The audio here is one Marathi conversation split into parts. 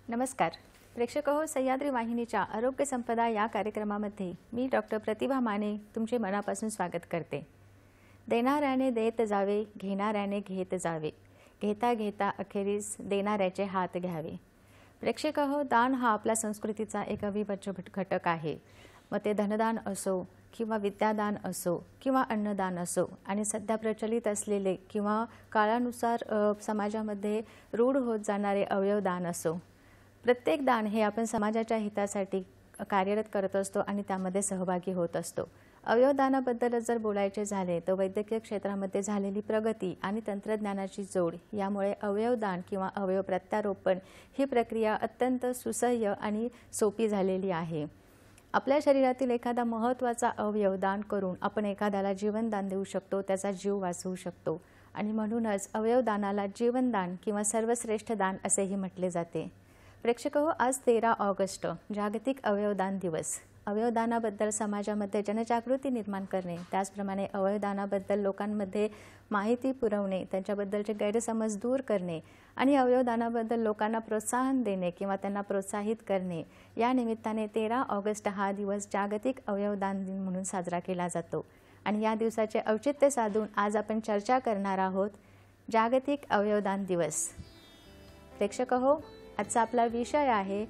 नमस्कार प्रेक्षक हो, सह्याद्री वाहिनीच्या आरोग्य संपदा या कार्यक्रमामध्ये मी डॉक्टर प्रतिभा माने तुमचे मनापासून स्वागत करते। देणाऱ्याने देत जावे, घेणाऱ्याने घेत जावे, घेता घेता अखेरीस देणाऱ्याचे हात घ्यावे। प्रेक्षक हो, दान हा आपल्या संस्कृतीचा एक अविभाज्य घटक आहे। मग ते धनदान असो किंवा विद्यादान असो किंवा अन्नदान असो, आणि सध्या प्रचलित असलेले किंवा काळानुसार समाजामध्ये रूढ होत जाणारे अवयवदान असो, प्रत्येक दान हे आपण समाजाच्या हितासाठी कार्यरत करत असतो आणि त्यामध्ये सहभागी होत असतो। अवयवदानाबद्दल जर बोलायचे झाले तर वैद्यकीय क्षेत्रामध्ये झालेली प्रगती आणि तंत्रज्ञानाची जोड यामुळे अवयवदान किंवा अवयव प्रत्यारोपण ही प्रक्रिया अत्यंत सुसह्य आणि सोपी झालेली आहे। आपल्या शरीरातील एखादा महत्त्वाचा अवयव दान करून आपण एखाद्याला जीवनदान देऊ शकतो, त्याचा जीव वाचवू शकतो, आणि म्हणूनच अवयवदानाला जीवनदान किंवा सर्वश्रेष्ठ दान असेही म्हटले जाते। प्रेक्षक हो, आज 13 ऑगस्ट जागतिक अवयवदान दिवस। अवयवदानाबद्दल समाजामध्ये जनजागृती निर्माण करणे, त्याचप्रमाणे अवयवदानाबद्दल लोकांमध्ये माहिती पुरवणे, त्यांच्याबद्दलचे गैरसमज दूर करणे आणि अवयवदानाबद्दल लोकांना प्रोत्साहन देणे किंवा त्यांना प्रोत्साहित करणे, या निमित्ताने 13 ऑगस्ट हा दिवस जागतिक अवयवदान दिन म्हणून साजरा केला जातो। आणि या दिवसाचे औचित्य साधून आज आपण चर्चा करणार आहोत जागतिक अवयवदान दिवस। प्रेक्षक हो, आजचा आपला विषय आहे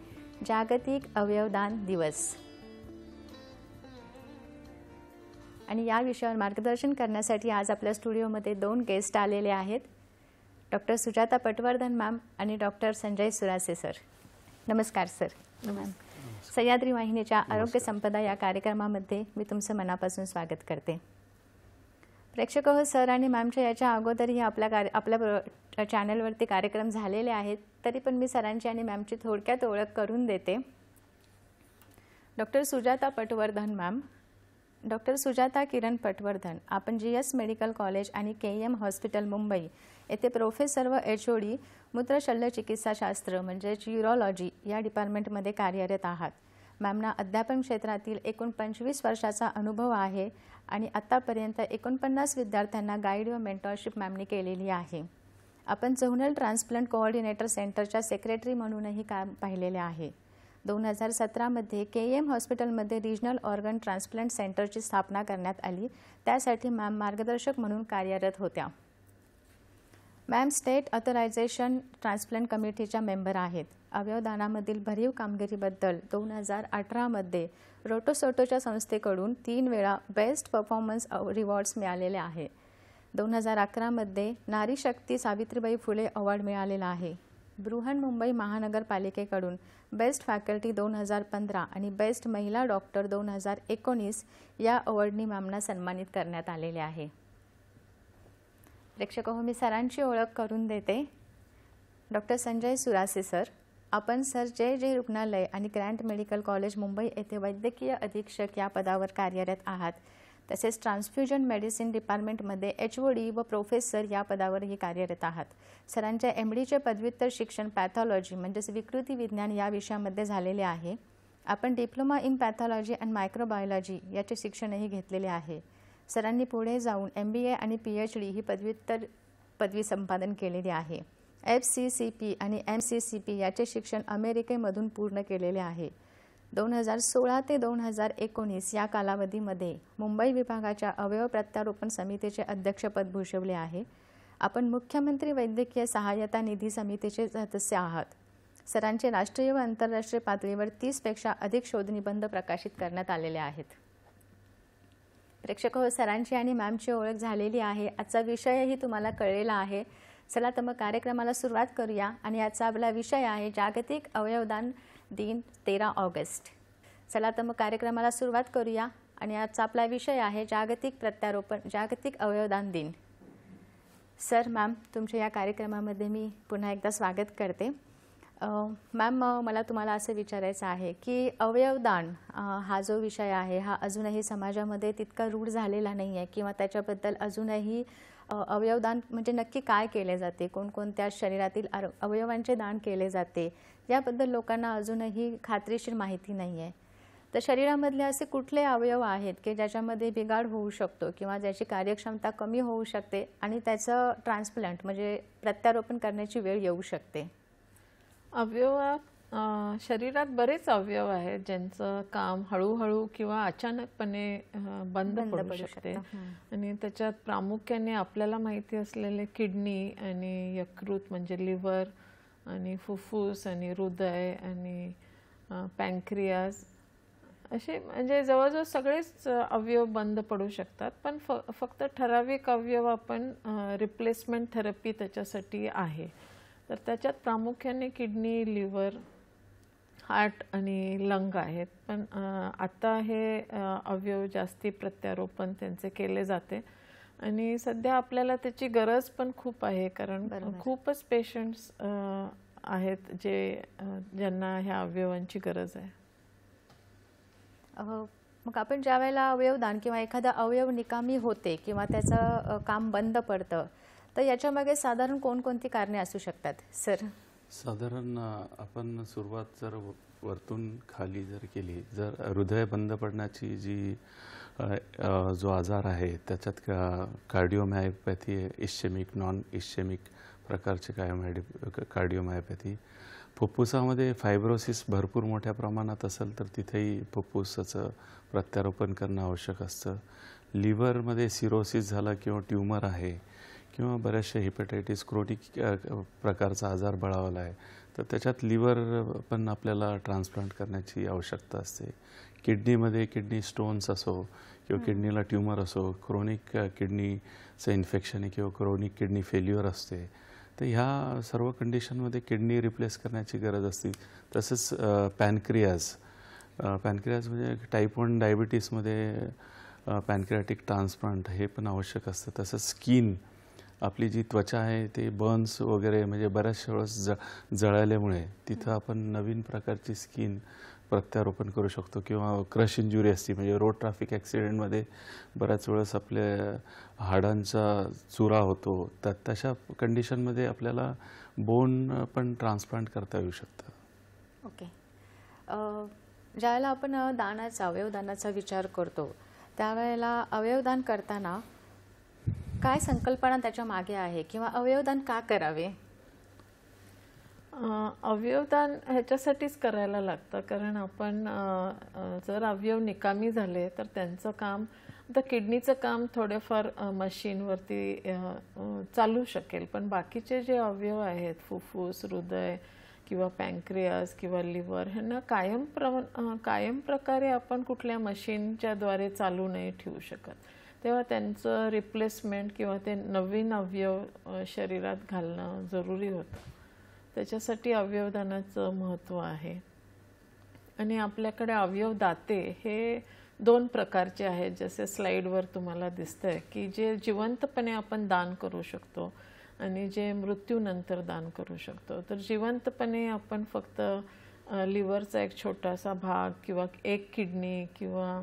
जागतिक अवयवदान दिवस, आणि या विषयावर मार्गदर्शन करण्यासाठी आज आपल्या स्टुडिओमध्ये 2 गेस्ट आलेले आहेत, डॉक्टर सुजाता पटवर्धन मॅम आणि डॉक्टर संजय सुरासे सर। नमस्कार सर। मॅम, सह्याद्री वाहिनीच्या आरोग्य संपदा या कार्यक्रमामध्ये मी तुमचं मनापासून स्वागत करते। प्रेक्षक हो, सर आणि मॅमच्या याच्या अगोदरही आपल्या चॅनलवरती कार्यक्रम झालेले आहेत, तरी पण मी सरांची आणि मॅमची थोडक्यात ओळख करून देते। Doctor Sujata Patwardhan ma'am, doctor Sujata Kiran Patwardhan, आपण GS मेडिकल कॉलेज आणि KM हॉस्पिटल मुंबई येथे प्रोफेसर व HOD मूत्रशल्यचिकित्साशास्त्र म्हणजेच यूरोलॉजी या डिपार्टमेंटमध्ये कार्यरत आहात। मॅमना अध्यापन क्षेत्रातील एकूण 25 वर्षाचा अनुभव आहे आणि आतापर्यंत 49 विद्यार्थ्यांना गाईड व मेंटॉरशिप मॅमने केलेली आहे। आपण झोनल ट्रान्सप्लांट कोऑर्डिनेटर सेंटरच्या सेक्रेटरी म्हणूनही काम पाहिलेले आहे। 2017 मध्ये KM हॉस्पिटलमध्ये रिजनल ऑर्गन ट्रान्सप्लांट सेंटरची स्थापना करण्यात आली, त्यासाठी मॅम मार्गदर्शक म्हणून कार्यरत होत्या। मॅम स्टेट ऑथरायझेशन ट्रान्सप्लांट कमिटीच्या मेंबर आहेत। अवयवदानामधील भरीव कामगिरीबद्दल 2018 मध्ये रोटोसोटोच्या संस्थेकडून 3 वेळा बेस्ट परफॉर्मन्स रिवॉर्ड्स मिळालेले आहे। 2011 मध्ये नारी शक्ती सावित्रीबाई फुले अवॉर्ड मिळालेला आहे। बृहन्मुंबई महानगरपालिकेकडून बेस्ट फॅकल्टी 2015 आणि बेस्ट महिला डॉक्टर 2019 या अवॉर्डनी मॅमना सन्मानित करण्यात आलेले आहे। प्रेक्षक हो, मी सरांची ओळख करून देते। डॉक्टर संजय सुरासे सर, आपण सर जे रुग्णालय आणि ग्रँट मेडिकल कॉलेज मुंबई येथे वैद्यकीय अधीक्षक या पदावर कार्यरत आहात, तसेच ट्रान्सफ्युजन मेडिसिन डिपार्टमेंटमध्ये HOD व प्रोफेसर या पदावरही कार्यरत आहात। सरांच्या MDचे पदव्युत्तर शिक्षण पॅथॉलॉजी म्हणजेच विकृती विज्ञान या विषयामध्ये झालेले आहे। आपण diploma in pathology and microbiology याचे शिक्षणही घेतलेले आहे। सरांनी पुढे जाऊन MBA आणि PhD ही पदव्युत्तर पदवी संपादन केलेली आहे। FCCP आणि MCCP याचे शिक्षण अमेरिकेमधून पूर्ण केलेले आहे। 2016 ते 2019 या कालावधीमध्ये मुंबई विभागाच्या अवयव प्रत्यारोपण समितीचे अध्यक्षपद भूषवले आहे। आपण मुख्यमंत्री वैद्यकीय सहाय्यता निधी समितीचे सदस्य आहात। सरांचे राष्ट्रीय व आंतरराष्ट्रीय पातळीवर 30 पेक्षा अधिक शोधनिबंध प्रकाशित करण्यात आलेले आहेत। प्रेक्षक हो, सरांची आणि मॅमची ओळख झालेली आहे, आजचा विषयही तुम्हाला कळलेला आहे। चला तर मग कार्यक्रमाला सुरुवात करूया, आणि आजचा आपला विषय आहे जागतिक अवयवदान दिन 13 ऑगस्ट। चला तर मग कार्यक्रमाला सुरुवात करूया, आणि आजचा आपला विषय आहे जागतिक अवयवदान दिन। सर मॅम, तुमच्या या कार्यक्रमामध्ये मी पुन्हा एकदा स्वागत करते। मॅम, मला तुम्हाला असं विचारायचं आहे की अवयवदान हा जो विषय आहे हा अजूनही समाजामध्ये तितका रूढ झालेला नाही आहे, किंवा त्याच्याबद्दल अजूनही अवयवदान म्हणजे नक्की काय केले जाते, कोणकोणत्या शरीरातील अवयवांचे दान केले जाते, याबद्दल लोकांना अजूनही खात्रीशीर माहिती नाही आहे। तर शरीरामधले असे कुठले अवयव आहेत की ज्याच्यामध्ये बिघाड होऊ शकतो किंवा ज्याची कार्यक्षमता कमी होऊ शकते आणि त्याचं ट्रान्सप्लांट म्हणजे प्रत्यारोपण करण्याची वेळ येऊ शकते? अवयवात शरीरात बरेच अवयव आहेत ज्यांचं काम हळूहळू किंवा अचानकपणे बंद पडू शकते आणि त्याच्यात प्रामुख्याने आपल्याला माहिती असलेले किडनी आणि यकृत म्हणजे लिव्हर आणि फुफ्फुस आणि हृदय आणि पॅनक्रियास असे म्हणजे जवळजवळ सगळेच अवयव बंद पडू शकतात. पण फक्त ठराविक अवयव आपण रिप्लेसमेंट थेरपी त्याच्यासाठी आहे. तर त्याच्यात प्रामुख्याने किडनी, लिव्हर, हार्ट आणि लंग आहेत. पण आता हे अवयव जास्ती प्रत्यारोपण त्यांचे केले जाते आणि सध्या आपल्याला त्याची गरज पण खूप आहे कारण खूपच पेशंट्स आहेत ज्यांना ह्या अवयवांची गरज आहे. मग आपण ज्या वेळेला अवयवदान किंवा एखादा अवयव निकामी होते किंवा त्याचं काम बंद पडतं तर याच्यामागे साधारण कोणकोणती कारणे असू शकतात सर? साधारण आपण सुरुवात जर वरतून खाली जर केली, जर हृदय बंद पडण्याची जी जो आजार आहे त्याच्यात कार्डिओमायोपॅथी आहे, इश्चेमिक, नॉन इश्चेमिक प्रकारचे कार्डिओमायोपॅथी. फुफ्फुसामध्ये फायब्रोसिस भरपूर मोठ्या प्रमाणात असेल तर तिथेही फुफ्फुसाचं प्रत्यारोपण करणं आवश्यक असतं. लिव्हरमध्ये सिरोसिस झाला किंवा ट्यूमर आहे किंवा बऱ्याचशा हिपॅटायटिस क्रोनिक प्रकारचा आजार बळावला आहे तर त्याच्यात लिव्हर पण आपल्याला ट्रान्सप्लांट करण्याची आवश्यकता असते. किडनीमध्ये किडनी स्टोन्स असो किंवा किडनीला ट्यूमर असो, क्रोनिक किडनीचं इन्फेक्शन आहे किंवा क्रोनिक किडनी फेल्युअर असते तर ह्या सर्व कंडिशनमध्ये किडनी रिप्लेस करण्याची गरज असते. तसंच पॅनक्रियाज म्हणजे टाईप 1 डायबिटीसमध्ये पॅनक्रियाटिक ट्रान्सप्लांट हे पण आवश्यक असतं. तसंच स्किन, आपली जी त्वचा आहे ते बर्न्स वगैरे म्हणजे बऱ्याचशा वेळेस जळाल्यामुळे तिथं आपण नवीन प्रकारची स्किन प्रत्यारोपण करू शकतो. किंवा क्रश इंजुरी असते म्हणजे रोड ट्रॅफिक ॲक्सिडेंटमध्ये बऱ्याच वेळेस आपल्या हाडांचा चुरा होतो तर तशा कंडिशनमध्ये आपल्याला बोन पण ट्रान्सप्लांट करता येऊ शकतं. ओके. ज्यावेळेला आपण अवयवदानाचा विचार करतो त्यावेळेला अवयवदान करताना काय संकल्पना त्याच्या मागे आहे किंवा अवयवदान का करावे? अवयवदान ह्याच्यासाठीच करायला लागतं कारण आपण जर अवयव निकामी झाले तर त्यांचं काम, आता किडनीचं काम थोडेफार मशीनवरती चालू शकेल पण बाकीचे जे अवयव आहेत फुफ्फुस, हृदय किंवा पॅनक्रियास किंवा लिव्हर ह्यांना कायम प्रकारे आपण कुठल्या मशीनच्या द्वारे चालू नाही ठेवू शकत. तेव्हा त्यांचं रिप्लेसमेंट किंवा ते नवीन अवयव शरीरात घालणं जरुरी होतं. त्याच्यासाठी अवयवदानाचं महत्त्व आहे. आणि आपल्याकडे अवयवदाते हे 2 प्रकारचे आहेत जसे स्लाईडवर तुम्हाला दिसतंय की जे जिवंतपणे आपण दान करू शकतो आणि जे मृत्यूनंतर दान करू शकतो. तर जिवंतपणे आपण फक्त लिव्हरचा एक छोटासा भाग किंवा एक किडनी किंवा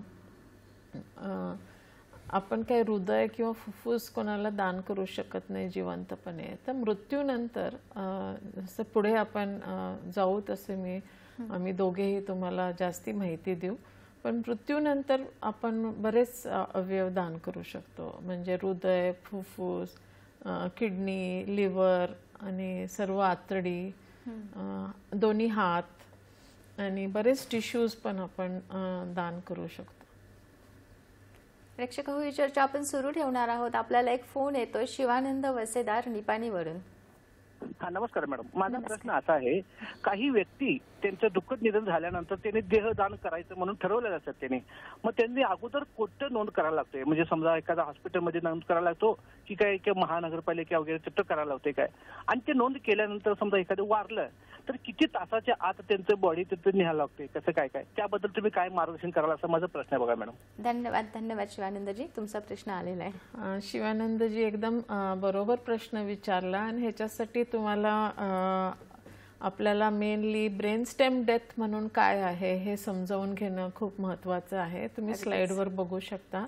आपण काही हृदय किंवा फुफ्फुस कोणाला दान करू शकत नाही जिवंतपणे. तर मृत्यूनंतर जसं पुढे आपण जाऊ तसे आम्ही दोघेही तुम्हाला जास्ती माहिती देऊ. पण मृत्यूनंतर आपण बरेच अवयव दान करू शकतो म्हणजे हृदय, फुफ्फुस, किडनी, लिव्हर आणि सर्व आतडी, दोन्ही हात आणि बरेच टिश्यूज पण आपण दान करू शकतो. प्रेक्षक ही चर्चा आपण सुरू ठेवणार आहोत. आपल्याला एक फोन येतोय शिवानंद वसेदार निपाणीवरून. हा, नमस्कार मॅडम. माझा प्रश्न असा आहे, काही व्यक्ती त्यांचं दुःखद निधन झाल्यानंतर त्यांनी देहदान करायचं म्हणून ठरवलेलं असतं त्यांनी, मग त्यांनी अगोदर कुठं नोंद करायला लागते? म्हणजे समजा एखाद्या हॉस्पिटलमध्ये नोंद करायला लागतो की काय महानगरपालिका वगैरे तिथं करायला लागते काय? आणि ते नोंद केल्यानंतर समजा एखादं वारलं तर किती तासाच्या आत त्यांचं बॉडी तिथं न्यायला लागते, कसं काय त्याबद्दल तुम्ही काय मार्गदर्शन कराल असा माझा प्रश्न आहे बघा मॅडम. धन्यवाद शिवानंदजी, तुमचा प्रश्न आलेला आहे. शिवानंदजी एकदम बरोबर प्रश्न विचारला आणि ह्याच्यासाठी तुम्हाला आपल्याला मेनली ब्रेनस्टेम डेथ म्हणून काय आहे हे समजावून घेणं खूप महत्त्वाचं आहे. तुम्ही स्लाइडवर बघू शकता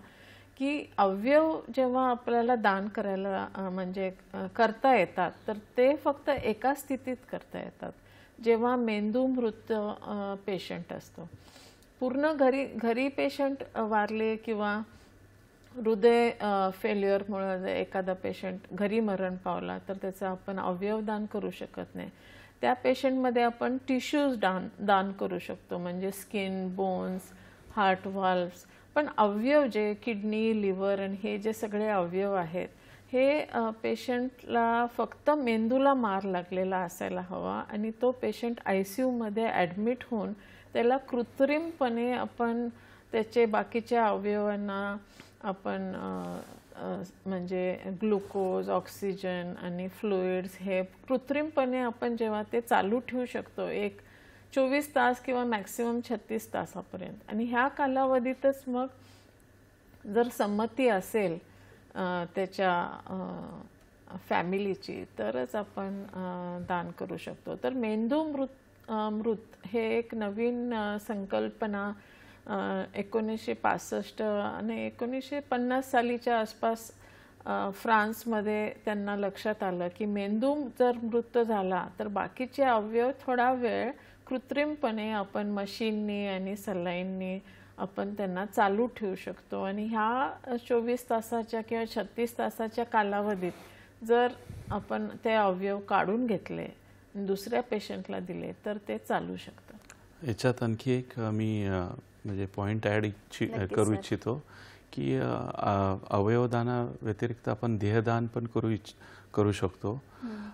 की अवयव जेव्हा आपल्याला दान करायला म्हणजे करता येतात तर ते फक्त एका स्थितीत करता येतात जेव्हा मेंदू मृत पेशंट असतो. पूर्ण घरी पेशंट वारले किंवा हृदय फेल्युअरमुळे एखादा पेशंट घरी मरण पावला तर त्याचं आपण अवयवदान करू शकत नाही. त्या पेशंटमध्ये आपण टिश्यूज दान करू शकतो, म्हणजे स्किन, बोन्स, हार्ट व्हाल्व्स. पण अवयव जे किडनी, लिव्हर आणि हे जे सगळे अवयव आहेत, हे पेशंटला फक्त मेंदूला मार लागलेला असायला हवा आणि तो पेशंट ICUमध्ये ॲडमिट होऊन त्याला कृत्रिमपणे आपण त्याचे बाकीच्या अवयवांना आपण म्हणजे ग्लुकोज, ऑक्सिजन आणि फ्लुइड्स हे कृत्रिमपणे आपण जेव्हा ते चालू ठेवू शकतो 24 तास किंवा मॅक्सिमम 36 तासापर्यंत. आणि ह्या कालावधीतच मग जर संमती असेल त्याच्या फॅमिलीची तरच आपण दान करू शकतो. तर मेंदू मृत हे एक नवीन संकल्पना 1965 आणि 1950 सालीच्या आसपास फ्रान्समध्ये त्यांना लक्षात आलं की मेंदू जर मृत झाला तर बाकीचे अवयव थोडा वेळ कृत्रिमपणे आपण मशीननी आणि सलाईननी आपण त्यांना चालू ठेवू शकतो. आणि ह्या 24 तासाच्या किंवा 36 तासाच्या कालावधीत जर आपण ते अवयव काढून घेतले, दुसऱ्या पेशंटला दिले तर ते चालू शकतात. याच्यात आणखी एक मी म्हणजे पॉईंट ॲड करू इच्छितो की अवयवदाना व्यतिरिक्त आपण देहदान पण करू शकतो.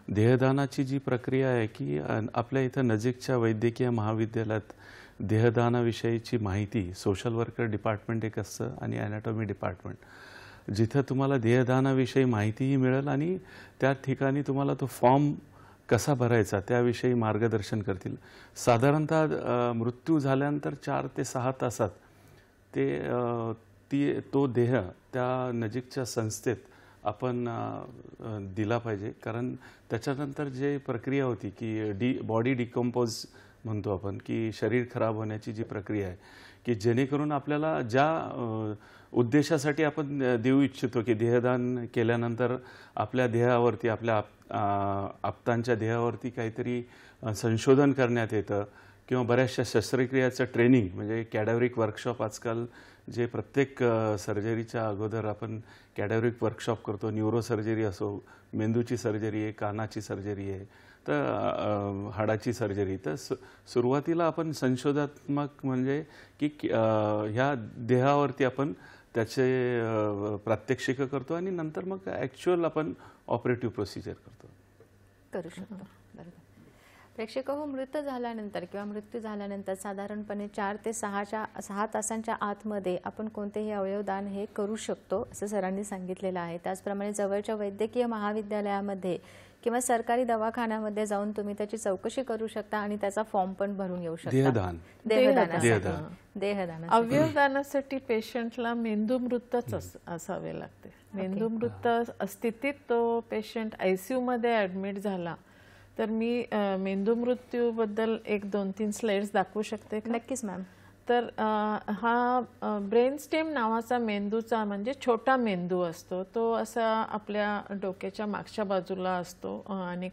देहदानाची जी प्रक्रिया आहे की आपल्या इथं नजीकच्या वैद्यकीय महाविद्यालयात देहदानाविषयीची माहिती सोशल वर्कर डिपार्टमेंट एक असतं आणि ॲनाटॉमी डिपार्टमेंट, जिथं तुम्हाला देहदानाविषयी माहितीही मिळेल आणि त्या ठिकाणी तुम्हाला तो फॉर्म कसा भरायचा त्याविषयी मार्गदर्शन करतील. साधारणतः मृत्यू झाल्यानंतर 4 ते 6 तासात तो देह त्या नजीकच्या संस्थेत आपण दिला पाहिजे. कारण त्याच्यानंतर जे प्रक्रिया होती की बॉडी डिकम्पोज म्हणतो आपण की शरीर खराब होण्याची जी प्रक्रिया आहे की जेणेकरून आपल्याला ज्या उद्देशासाठी आपण देऊ इच्छितो की देहदान केल्यानंतर आपल्या देहावरती आपल्या आप्तांच्या देहावरती काहीतरी संशोधन करण्यात येतं किंवा बऱ्याचशा शस्त्रक्रियाचं ट्रेनिंग म्हणजे कॅडॅव्हरिक वर्कशॉप आजकाल जे प्रत्येक सर्जरीच्या अगोदर आपण कॅडॅव्हरिक वर्कशॉप करतो. न्यूरो सर्जरी असो, मेंदूची सर्जरी आहे, कानाची सर्जरी आहे, तर हाडाची सर्जरी. तर सुरुवातीला आपण संशोधात्मक म्हणजे की ह्या देहावरती आपण त्याचे प्रात्यक्षिक करतो आणि नंतर मग ॲक्च्युअल आपण ऑपरेटिव्ह प्रोसिजर करू शकतो. बरोबर. प्रेक्षक हो, मृत झाल्यानंतर किंवा मृत्यू झाल्यानंतर साधारणपणे 4 ते 6 तासांच्या आतमध्ये आपण कोणतेही अवयवदान हे करू शकतो असं सरांनी सांगितलेलं आहे. त्याचप्रमाणे जवळच्या वैद्यकीय महाविद्यालयामध्ये किंवा सरकारी दवाखान्यामध्ये जाऊन तुम्ही त्याची चौकशी करू शकता आणि त्याचा फॉर्म पण भरून येऊ शकता. देहदान अवयवदानासाठी पेशंटला मेंदूमृतच असावे लागते. मेंदूमृत स्थितीत तो पेशंट ICUमध्ये ॲडमिट झाला तर मी मेंदूमृत्यूबद्दल 1-2-3 स्लाइड्स दाखवू शकते. नक्कीच मॅम. तर हा ब्रेनस्टेम नावाचा मेंदूचा म्हणजे छोटा मेंदू असतो. तो असा आपल्या डोक्याच्या मागच्या बाजूला असतो आणि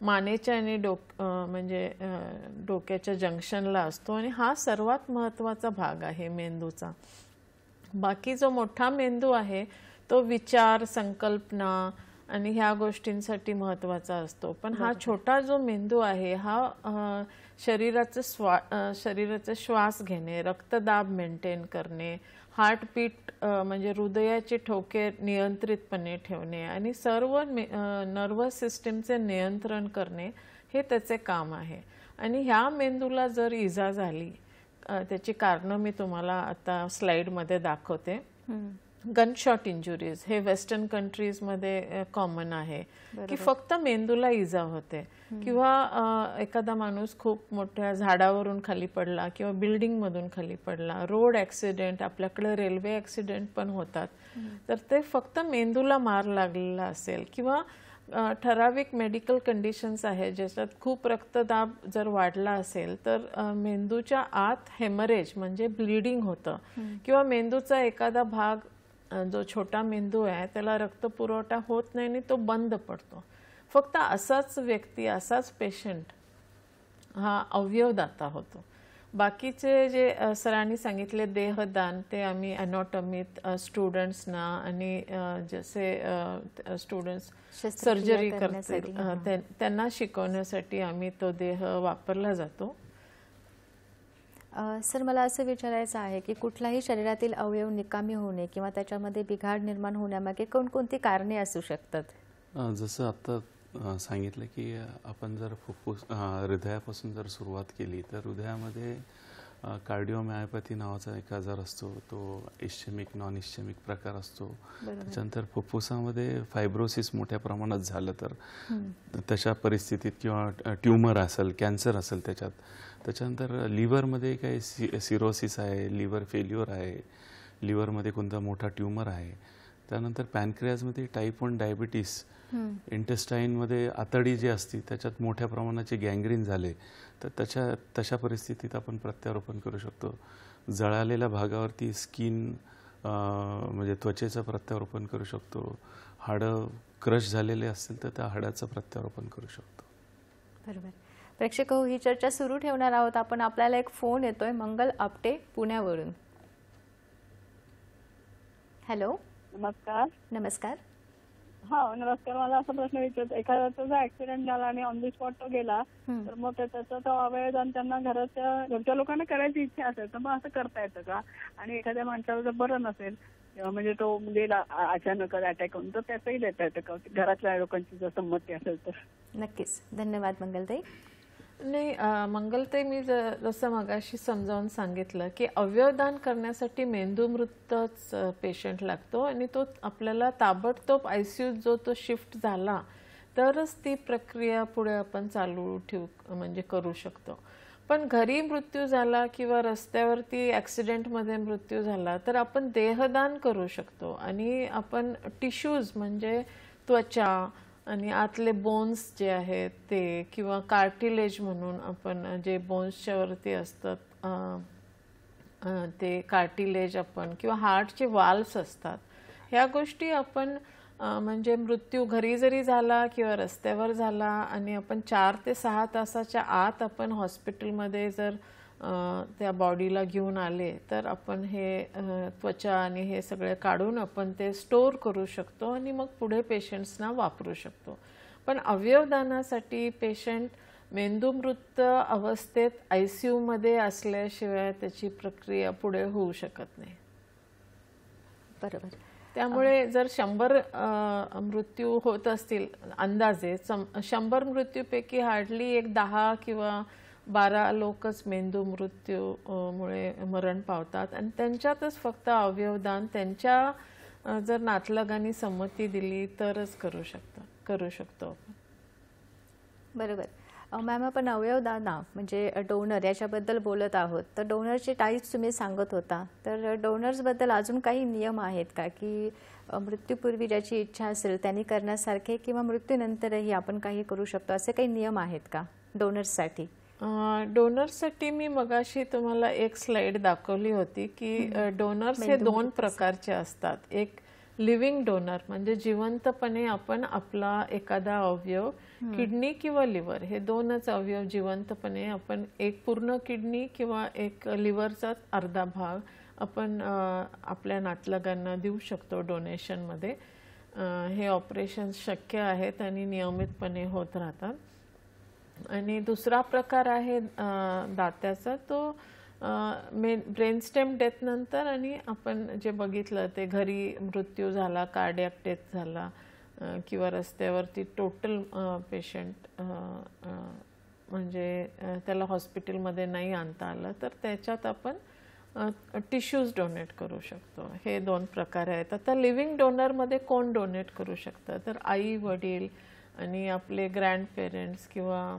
मानेच्या आणि म्हणजे डोक्याच्या जंक्शनला असतो आणि हा सर्वात महत्त्वाचा भाग आहे मेंदूचा. बाकी जो मोठा मेंदू आहे तो विचार, संकल्पना आणि ह्या गोष्टींसाठी महत्त्वाचा असतो. पण हा छोटा जो मेंदू आहे हा शरीराचा श्वास घेणे, रक्तदाब मेंटेन करणे, हार्टबीट म्हणजे हृदयाचे ठोके नियंत्रितपणे ठेवणे आणि सर्व नर्वस सिस्टीमचे नियंत्रण करणे हे त्याचे काम आहे. आणि ह्या मेंदूला जर इजा झाली, त्याची कारणं मी तुम्हाला आता स्लाइडमध्ये दाखवते. गनशॉट इंजुरीज हे वेस्टर्न कंट्रीजमध्ये कॉमन आहे की फक्त मेंदूला इजा होते किंवा एखादा माणूस खूप मोठ्या झाडावरून खाली पडला किंवा बिल्डिंगमधून खाली पडला, रोड ॲक्सिडेंट, आपल्याकडे रेल्वे ॲक्सिडेंट पण होतात, तर ते फक्त मेंदूला मार लागलेला असेल किंवा ठराविक मेडिकल कंडिशन्स आहे ज्याच्यात खूप रक्तदाब जर वाढला असेल तर मेंदूच्या आत हेमरेज म्हणजे ब्लिडिंग होतं किंवा मेंदूचा एखादा भाग जो छोटा मेंदू आहे त्याला रक्तपुरवठा होत नाही आणि तो बंद पडतो. फक्त असाच व्यक्ती, असाच पेशंट हा अवयवदाता होतो. बाकीचे जे सरांनी सांगितले देहदान ते आम्ही अॅनॉटॉमीत स्टुडंट्सना आणि जसे स्टुडंट्स शस्त्रक्रिया सर्जरी करण्यासाठी, करतील त्यांना शिकवण्यासाठी आम्ही तो देह वापरला जातो. सर, मला असं विचारायचं आहे की कुठलाही शरीरातील अवयव निकामी होणे किंवा त्याच्यामध्ये बिघाड निर्माण होण्यामागे कोणकोणती कारणे असू शकतात? जसं आता सांगितलं की आपण जर फुफ्फुस हृदयापासून जर सुरुवात केली तर हृदयामध्ये कार्डिओमायोपॅथी नावाचा एक आजार असतो. तो इश्चेमिक नॉन इश्चेमिक प्रकार असतो. त्याच्यानंतर फुफ्फुसामध्ये फायब्रोसिस मोठ्या प्रमाणात झालं तर तशा परिस्थितीत किंवा ट्यूमर असेल, कॅन्सर असेल त्याच्यानंतर लिव्हरमध्ये काही सिरोसिस आहे, लिव्हर फेल्युअर आहे, लिव्हरमध्ये कोणता मोठा ट्यूमर आहे. त्यानंतर पॅनक्रियाजमध्ये टाईप 1 डायबिटीस, इंटेस्टाईनमध्ये आतडी जी असते त्याच्यात मोठ्या प्रमाणाचे गँग्रीन झाले तर तशा परिस्थितीत आपण प्रत्यारोपण करू शकतो. जळालेल्या भागावरती स्किन म्हणजे त्वचेचं प्रत्यारोपण करू शकतो. हाडं क्रश झालेले असतील तर त्या हाडाचं प्रत्यारोपण करू शकतो. बरोबर. प्रेक्षक हो, ही चर्चा सुरू ठेवणार आहोत आपण. आपल्याला एक फोन येतोय मंगल आपटे पुण्यावरून. हॅलो. नमस्कार. नमस्कार. हा नमस्कार. मला असा प्रश्न विचारायचा, एखाद्याचा जर ऍक्सिडेंट झाला आणि ऑन दी स्पॉट तो गेला तर मग त्याचा तो अवयवदान त्यांना घरच्या लोकांना करायची इच्छा असेल तर मग असं करता येतं का? आणि एखाद्या माणसाला जर बरं नसेल म्हणजे तो गेला अचानक अटॅक होऊन तर त्याचंही देता येतं का घरातल्या लोकांची जर संमती असेल तर? नक्कीच. धन्यवाद मंगलताई. नाही, मंगलताई, मी जसं मगाशी समजावून सांगितलं की अवयवदान करण्यासाठी मेंदूमृतच पेशंट लागतो आणि तो आपल्याला ताबडतोब ICU जो तो शिफ्ट झाला तरच ती प्रक्रिया पुढे आपण चालू म्हणजे करू शकतो. पण घरी मृत्यू झाला किंवा रस्त्यावरती ॲक्सिडेंटमध्ये मृत्यू झाला तर आपण देहदान करू शकतो आणि आपण टिश्यूज म्हणजे त्वचा आणि आतले बोन्स जे आहेत ते किंवा कार्टिलेज म्हणून आपण जे बोन्सच्या वरती असतात ते कार्टिलेज आपण किंवा हार्टचे वाल्व्स असतात, ह्या गोष्टी आपण म्हणजे मृत्यू घरी जरी झाला किंवा रस्त्यावर झाला आणि आपण 4 ते 6 तासाच्या आत आपण हॉस्पिटलमध्ये जर त्या बॉडीला घेऊन आले तर आपण हे त्वचा आणि हे सगळे काढून आपण ते स्टोअर करू शकतो आणि मग पुढे पेशंट्सना वापरू शकतो. पण अवयवदानासाठी पेशंट मेंदूमृत अवस्थेत ICUमध्ये असल्याशिवाय त्याची प्रक्रिया पुढे होऊ शकत नाही. बरोबर. त्यामुळे जर 100 मृत्यू होत असतील अंदाजे 100 मृत्यूपैकी हार्डली एक 10 किंवा 12 लोकच मेंदू मृत्यूमुळे मरण पावतात आणि त्यांच्यातच फक्त अवयवदान त्यांच्या जर नातलगांनी संमती दिली तरच करू शकतो आपण. बरोबर. मॅम, आपण अवयवदान म्हणजे डोनर याच्याबद्दल बोलत आहोत. तर डोनरचे टाईप्स तुम्ही सांगत होता, तर डोनर्सबद्दल अजून काही नियम आहेत का की मृत्यूपूर्वी ज्याची इच्छा असेल त्यांनी करण्यासारखे किंवा मृत्यूनंतरही आपण काही करू शकतो, असे काही नियम आहेत का डोनर्ससाठी? डोनर्ससाठी मी मगाशी तुम्हाला एक स्लाइड दाखवली होती की डोनर्स हे 2 प्रकारचे असतात. एक लिव्हिंग डोनर म्हणजे जिवंतपणे आपण आपला एखादा अवयव, किडनी किंवा लिव्हर हे 2च अवयव जिवंतपणे आपण एक पूर्ण किडनी किंवा एक लिव्हरचा अर्धा भाग आपण आपल्या नातलगांना देऊ शकतो डोनेशनमध्ये. हे ऑपरेशन शक्य आहेत आणि नियमितपणे होत राहतात. आणि दुसरा प्रकार आहे दात्याचा, तो ब्रेनस्टेम डेथ नंतर आणि आपण जे बघितलं ते घरी मृत्यू झाला, कार्डियक डेथ झाला किंवा रस्त्यावरती टोटल पेशंट म्हणजे त्याला हॉस्पिटलमध्ये नाही आणता आलं तर त्याच्यात आपण टिश्यूज डोनेट करू शकतो. हे 2 प्रकार आहेत. आता लिव्हिंग डोनरमध्ये कोण डोनेट करू शकतं तर आई वडील आणि आपले ग्रँडपेरेंट्स किंवा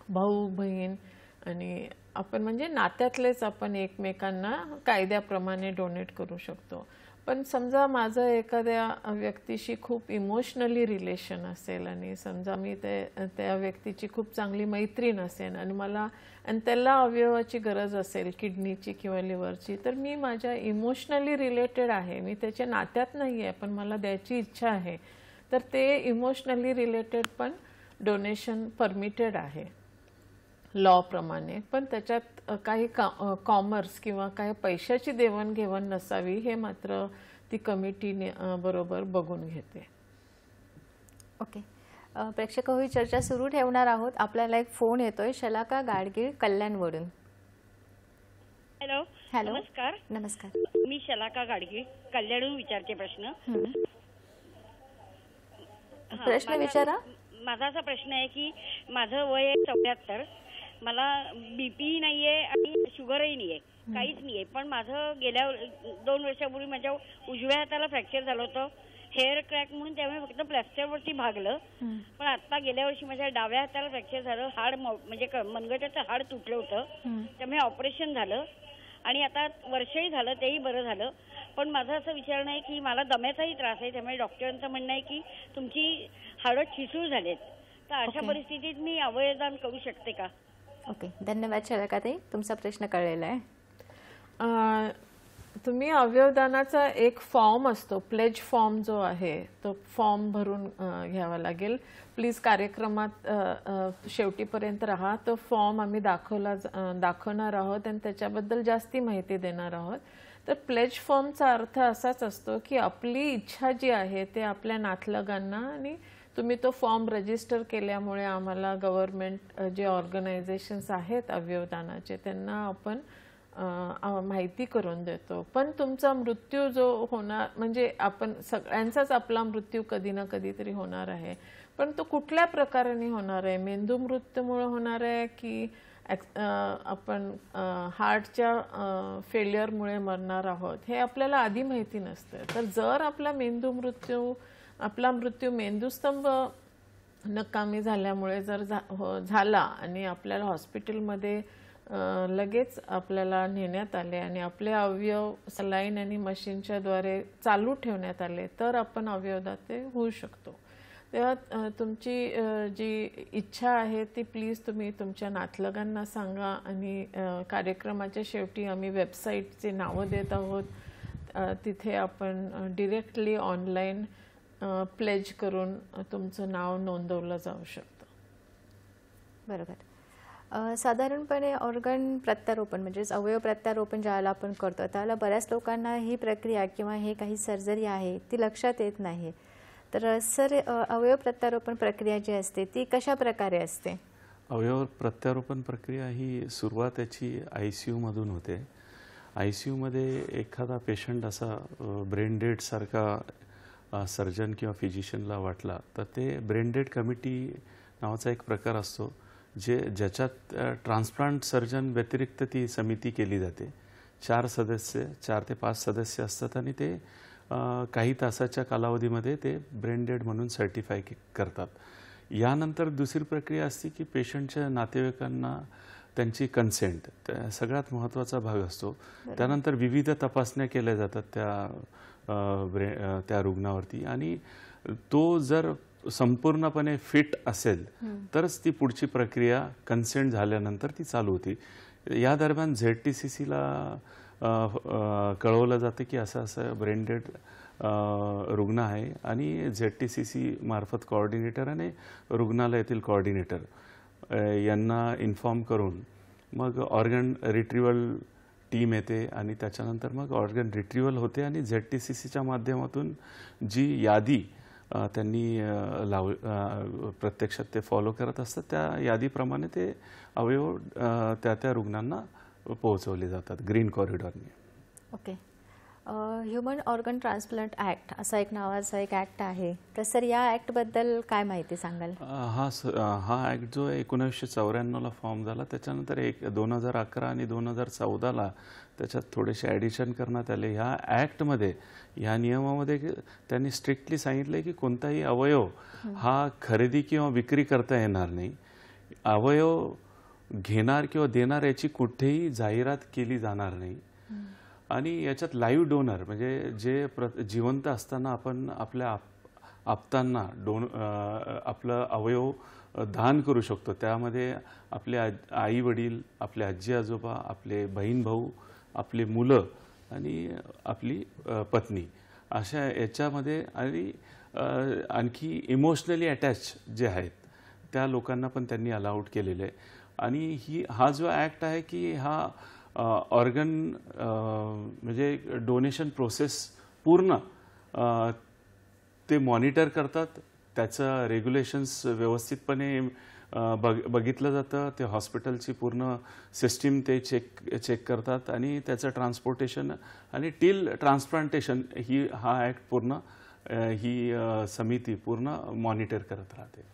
भाऊ बहीण आणि आपण म्हणजे नात्यातलेच आपण एकमेकांना कायद्याप्रमाणे डोनेट करू शकतो. पण समजा माझं एखाद्या व्यक्तीशी खूप इमोशनली रिलेशन असेल आणि समजा मी त्या व्यक्तीची खूप चांगली मैत्रीण असेल आणि त्याला अवयवाची गरज असेल किडनीची किंवा लिव्हरची, तर मी माझ्या इमोशनली रिलेटेड आहे, मी त्याच्या नात्यात नाही आहे पण मला द्यायची इच्छा आहे, तर ते इमोशनली रिलेटेड पण डोनेशन परमिटेड आहे. लॉ प्रमाणे, पण त्याच्यात काही कॉमर्स किंवा काही पैशाची देवाणघेवाण नसावी हे मात्र ती कमिटी बरोबर बघून घेते. ओके, प्रेक्षक ही चर्चा सुरू ठेवणार आहोत. आपल्याला एक फोन येतोय शलाका गाडगीळ कल्याणवरून. हॅलो. हॅलो. नमस्कार. नमस्कार. मी शलाका गाडगीळ कल्याणहून विचारते प्रश्न. प्रश्न विचारा. माझा असा प्रश्न आहे की माझं वय आहे 74. मला बीपी नाहीये आणि शुगरही नाहीये, काहीच नाहीये. पण माझं गेल्या 2 वर्षापूर्वी माझ्या उजव्या हाताला फ्रॅक्चर झालं होतं, हेअर क्रॅक म्हणून, त्यामुळे फक्त प्लॅस्टरवरती भागलं. पण आता गेल्या वर्षी माझ्या डाव्या हाताला फ्रॅक्चर झालं, हाड म्हणजे मनगटाचं हाड तुटलं होतं, त्यामुळे ऑपरेशन झालं आणि आता वर्षही झालं, तेही बरं झालं. पण माझं असं विचारणं आहे की मला दम्याचाही त्रास आहे, त्यामुळे डॉक्टरांचं म्हणणं आहे की तुमची हाडं ठिसूळ झालेत, तर अशा परिस्थितीत मी अवयवदान करू शकते का? ओके, धन्यवाद शलाकाताई, तुमचा प्रश्न कळलेला आहे. तुम्ही अवयवदानाचा एक फॉर्म असतो, प्लेज फॉर्म जो आहे तो फॉर्म भरून घ्यावा लागेल. प्लीज कार्यक्रमात शेवटीपर्यंत राहा. तो फॉर्म आम्ही दाखवणार आहोत आणि त्याच्याबद्दल जास्ती माहिती देणार आहोत. तर प्लेज फॉर्मचा अर्थ असाच असतो की आपली इच्छा जी आहे ते आपल्या नातलगांना, आणि तुम्ही तो फॉर्म रजिस्टर केल्यामुळे आम्हाला गव्हर्नमेंट जे ऑर्गनायझेशन्स आहेत अवयवदानाचे त्यांना आपण माहिती करून देतो. पण तुमचा मृत्यू जो होणार, म्हणजे आपण सगळ्यांचाच आपला मृत्यू कधी ना कधीतरी होणार आहे, पण तो कुठल्या प्रकाराने होणार आहे, मेंदू मृत्यूमुळे होणार आहे की आपण हार्टच्या फेल्युअरमुळे मरणार आहोत, हे आपल्याला आधी माहिती नसतं. तर जर आपला मृत्यू मेंदूस्तंभ नकामी झाल्यामुळे जर झाला आणि आपल्याला हॉस्पिटलमध्ये लगेच आपल्याला नेण्यात आले आणि आपले अवयव सलाईन आणि मशीनच्या द्वारे चालू ठेवण्यात आले, तर आपण अवयवदाते होऊ शकतो. तेव्हा तुमची जी इच्छा आहे ती प्लीज तुम्ही तुमच्या नातलगांना सांगा. आणि कार्यक्रमाच्या शेवटी आम्ही वेबसाईटचे नावं देत आहोत, तिथे आपण डिरेक्टली ऑनलाईन प्लेज करून तुमचं नाव नोंदवलं जाऊ शकतं. बरोबर. साधारणपणे ऑर्गन प्रत्यारोपण म्हणजेच अवयव प्रत्यारोपण ज्याला आपण करतो त्याला बऱ्याच लोकांना ही प्रक्रिया किंवा हे काही सर्जरी आहे ती लक्षात येत नाही. तर सर, अवयव प्रत्यारोपण प्रक्रिया जी असते ती कशा प्रकारे असते? अवयव प्रत्यारोपण प्रक्रिया ही सुरुवात त्याची ICU मधून होते. ICU मध्ये एखादा पेशंट असा ब्रेन डेड सारखा सर्जन किंवा फिजिशियनला वाटला तर ते ब्रेन डेड कमिटी नावाचा एक प्रकार असतो ज्याच्यात ट्रान्सप्लांट सर्जन व्यतिरिक्त ती समिती केली जाते. 4 ते 5 सदस्य असतात आणि ते काही तासाच्या कालावधीमध्ये ते ब्रेन डेड म्हणून सर्टिफाय करतात. यानंतर दुसरी प्रक्रिया असते की पेशंटच्या नातेवाईकांना त्यांची कन्सेंट सगळ्यात महत्त्वाचा भाग असतो. त्यानंतर विविध तपासण्या केल्या जातात त्या रुग्णावरती आणि तो जर संपूर्णपणे फिट असेल तरच ती पुढची प्रक्रिया कन्सेंट झाल्यानंतर ती चालू होती. या दरम्यान ZTCCला कळवलं जातं की असं ब्रेन डेड रुग्ण आहे आणि ZTCC मार्फत कोऑर्डिनेटर आणि रुग्णालयातील कोऑर्डिनेटर यांना इन्फॉर्म करून मग ऑर्गन रिट्रीवल टीम येते आणि त्याच्यानंतर मग ऑर्गन रिट्रीवल होते आणि ZTCCच्या माध्यमातून जी यादी त्यांनी प्रत्यक्षात ते फॉलो करत असतात त्या यादीप्रमाणे ते अवयव त्या रुग्णांना पोहोचवले जातात ग्रीन कॉरिडॉरने. Okay. Human organ transplant act असा एक नावाचा एक ॲक्ट आहे, तर सर या ॲक्टबद्दल काय माहिती सांगाल? हा ॲक्ट जो 1994ला फॉर्म झाला, त्याच्यानंतर 2011 आणि 2014ला त्याच्यात थोडेसे ॲडिशन करण्यात आले. ह्या ॲक्टमध्ये ह्या नियमामध्ये त्यांनी स्ट्रिक्टली सांगितलं की कोणताही अवयव हा खरेदी किंवा विक्री करता येणार नाही. अवयव घेणार किंवा देणार याची कुठेही जाहिरात केली जाणार नाही. आणि याच्यात लाईव्ह डोनर म्हणजे जे जिवंत असताना आपण आपल्या आप्तांना आपलं अवयव दान करू शकतो. त्यामध्ये आपले आई वडील, आपले आजी आजोबा, आपले बहीण भाऊ, आपले मुलं आणि आपली पत्नी अशा याच्यामध्ये आणि आणखी इमोशनली अटॅच जे आहेत त्या लोकांना पण त्यांनी अलाउड केलेलं आहे. आणि हा जो ॲक्ट आहे की हा ऑर्गन म्हणजे डोनेशन प्रोसेस पूर्ण ते मॉनिटर करतात, त्याचं रेग्युलेशन्स व्यवस्थितपणे बघितलं जातं, ते हॉस्पिटलची पूर्ण सिस्टीम ते चेक करतात आणि त्याचं ट्रान्सपोर्टेशन आणि टिल ट्रान्सप्लांटेशन हा ॲक्ट पूर्ण ही समिती पूर्ण मॉनिटर करत राहते.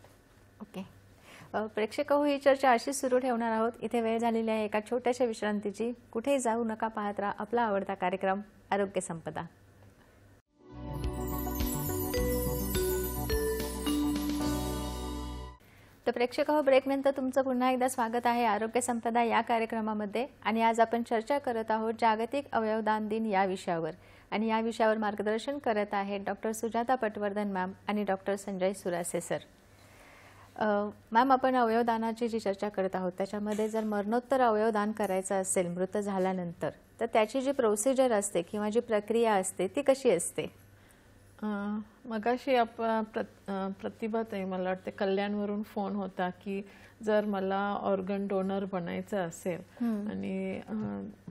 ओके. प्रेक्षक हो, ही चर्चा अशीच सुरू ठेवणार आहोत. इथे वेळ झालेली आहे एका छोट्याशा विश्रांतीची. कुठेही जाऊ नका, पाहत राहा आपला आवडता कार्यक्रम आरोग्य संपदा. तर प्रेक्षक हो, ब्रेकनंतर तुमचं पुन्हा एकदा स्वागत आहे आरोग्य संपदा या कार्यक्रमामध्ये. आणि आज आपण चर्चा करत आहोत जागतिक अवयवदान दिन या विषयावर. आणि या विषयावर मार्गदर्शन करत आहेत डॉक्टर सुजाता पटवर्धन मॅम आणि doctor Sanjay Surase sir. Ma'am, आपण अवयवदानाची जी चर्चा करत आहोत त्याच्यामध्ये जर मरणोत्तर अवयवदान करायचं असेल मृत झाल्यानंतर, तर त्याची जी प्रोसिजर असते किंवा जी प्रक्रिया असते ती कशी असते? मगाशी प्रतिभाताई मला वाटते कल्याणवरून फोन होता की जर मला ऑर्गन डोनर बनायचं असेल आणि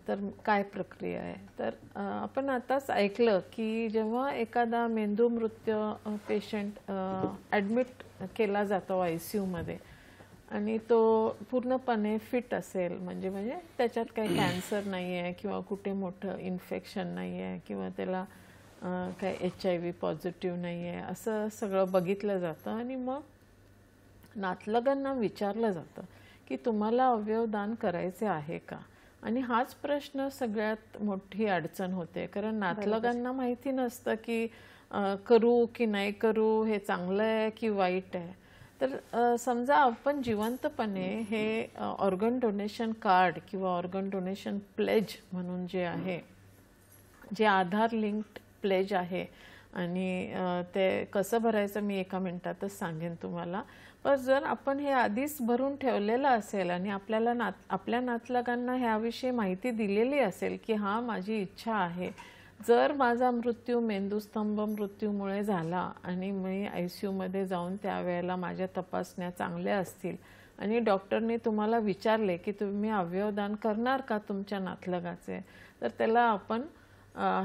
तर काय प्रक्रिया आहे. तर आपण आताच ऐकलं की जेव्हा एखादा मेंदू मृत्यू पेशंट ॲडमिट केला जातो ICU मध्ये आणि तो पूर्णपणे फिट असेल, म्हणजे त्याच्यात काही कॅन्सर नाही आहे किंवा कुठे मोठं इन्फेक्शन नाही आहे किंवा त्याला काही HIV पॉझिटिव्ह नाही आहे, असं सगळं बघितलं जातं. आणि मग नातलगांना विचारलं जातं की तुम्हाला अवयवदान करायचे आहे का. आणि हाच प्रश्न सगळ्यात मोठी अडचण होते, कारण नातलगांना माहिती नसतं की करू की नाही करू, हे चांगलं आहे की वाईट आहे. तर समजा आपण जिवंतपणे हे ऑर्गन डोनेशन कार्ड किंवा ऑर्गन डोनेशन प्लेज म्हणून जे आहे, जे आधार लिंक्ड प्लेज आहे, आणि ते कसं भरायचं मी एका मिनिटातच सांगेन तुम्हाला. पण जर आपण हे आधीच भरून ठेवलेलं असेल आणि आपल्या नातलगांना ह्याविषयी माहिती दिलेली असेल की हा माझी इच्छा आहे, जर माझा मृत्यू मेंदूस्तंभ मृत्यूमुळे झाला आणि मी ICU मध्ये जाऊन त्यावेळेला माझ्या तपासण्या चांगल्या असतील आणि डॉक्टरने तुम्हाला विचारले की तुम्ही अवयवदान करणार का तुमच्या नातलगाचे, तर त्याला आपण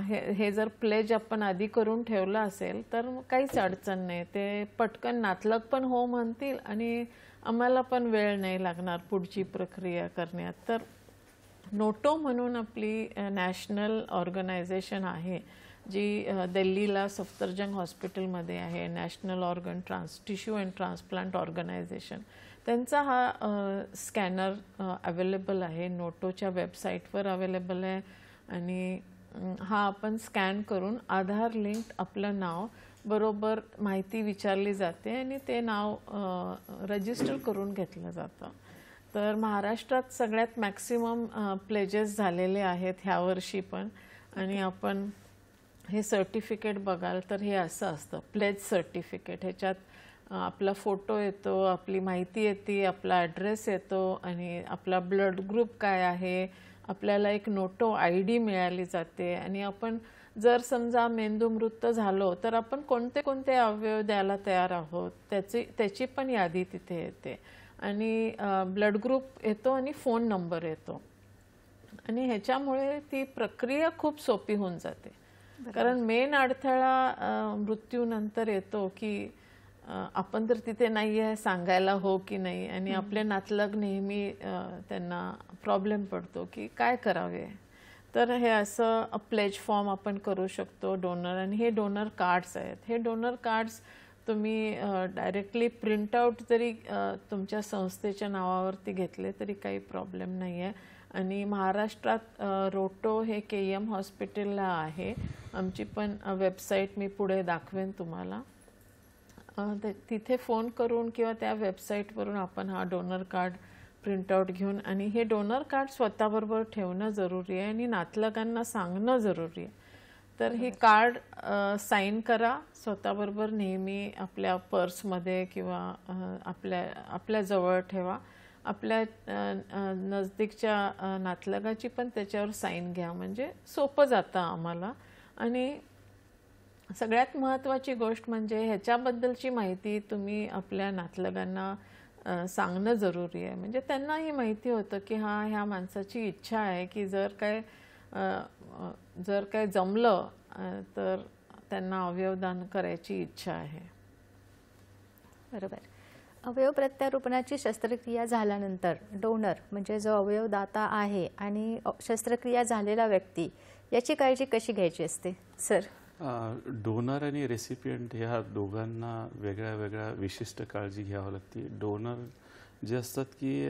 हे जर प्लेज आपण आधी करून ठेवलं असेल तर काहीच अडचण नाही. ते पटकन नातलग पण हो म्हणतील आणि आम्हाला पण वेळ नाही लागणार पुढची प्रक्रिया करण्यात. तर नोटो म्हणून आपली नॅशनल ऑर्गनायझेशन आहे जी दिल्लीला सफदरजंग हॉस्पिटलमध्ये आहे, national organ tissue and transplant organisation. त्यांचा हा स्कॅनर अवेलेबल आहे, नोटोच्या वेबसाईटवर अवेलेबल आहे. आणि हा आपण स्कॅन करून आधार लिंक्ड आपलं नाव बरोबर माहिती विचारली जाते आणि ते नाव रजिस्टर करून घेतलं जातं. तर महाराष्ट्रात सगळ्यात मॅक्सिमम प्लेजेस झालेले आहेत ह्या वर्षी पण. आणि आपण हे सर्टिफिकेट बघाल तर हे असं असतं, प्लेज सर्टिफिकेट. ह्याच्यात आपला फोटो येतो, आपली माहिती येते, आपला ॲड्रेस येतो आणि आपला ब्लड ग्रुप काय आहे, आपल्याला एक नोटो ID मिळाली जाते. आणि आपण जर समजा मेंदू मृत झालो तर आपण कोणते कोणते अवयव द्यायला तयार आहोत त्याची पण यादी तिथे येते. आणि ब्लड ग्रुप येतो आणि फोन नंबर येतो. आणि ह्याच्यामुळे ती प्रक्रिया खूप सोपी होऊन जाते. कारण मेन अडथळा मृत्यूनंतर येतो की आपण तर तिथे नाही आहे सांगायला हो की नाही, आणि आपले नातलग नेहमी त्यांना प्रॉब्लेम पडतो की काय करावे. तर हे असं प्लेज फॉर्म आपण करू शकतो डोनर. आणि हे डोनर कार्ड्स आहेत. हे डोनर कार्ड्स तुम्ही डायरेक्टली प्रिंटआउट जरी तुमच्या संस्थेच्या नावावरती घेतले तरी काही प्रॉब्लेम नाही आहे. आणि महाराष्ट्रात रोटो हे KM हॉस्पिटलला आहे. आमची पण वेबसाईट मी पुढे दाखवेन तुम्हाला. तिथे फोन करून किंवा त्या वेबसाईटवरून आपण हा डोनर कार्ड प्रिंटआउट घेऊन, आणि हे डोनर कार्ड स्वतःबरोबर ठेवणं जरुरी आहे आणि नातलगांना सांगणं जरुरी आहे. तर ही कार्ड साईन करा स्वतःबरोबर, नेहमी आपल्या पर्समध्ये किंवा आपल्या जवळ ठेवा. आपल्या नजदीकच्या नातलगाची पण त्याच्यावर साईन घ्या, म्हणजे सोपं जातं आम्हाला. आणि सगळ्यात महत्त्वाची गोष्ट म्हणजे ह्याच्याबद्दलची माहिती तुम्ही आपल्या नातलगांना सांगणं जरुरी आहे. म्हणजे त्यांनाही माहिती होतं की ह्या माणसाची इच्छा आहे की जर काय जमलं तर त्यांना अवयवदान करायची इच्छा आहे. बरोबर. अवयव प्रत्यारोपणाची शस्त्रक्रिया झाल्यानंतर डोनर म्हणजे जो अवयवदाता आहे आणि शस्त्रक्रिया झालेला व्यक्ती याची काळजी कशी घ्यायची असते सर? डोनर आणि रेसिपियंट ह्या दोघांना वेगळ्या वेगळ्या विशिष्ट काळजी घ्यावी लागते. डोनर जे असतात की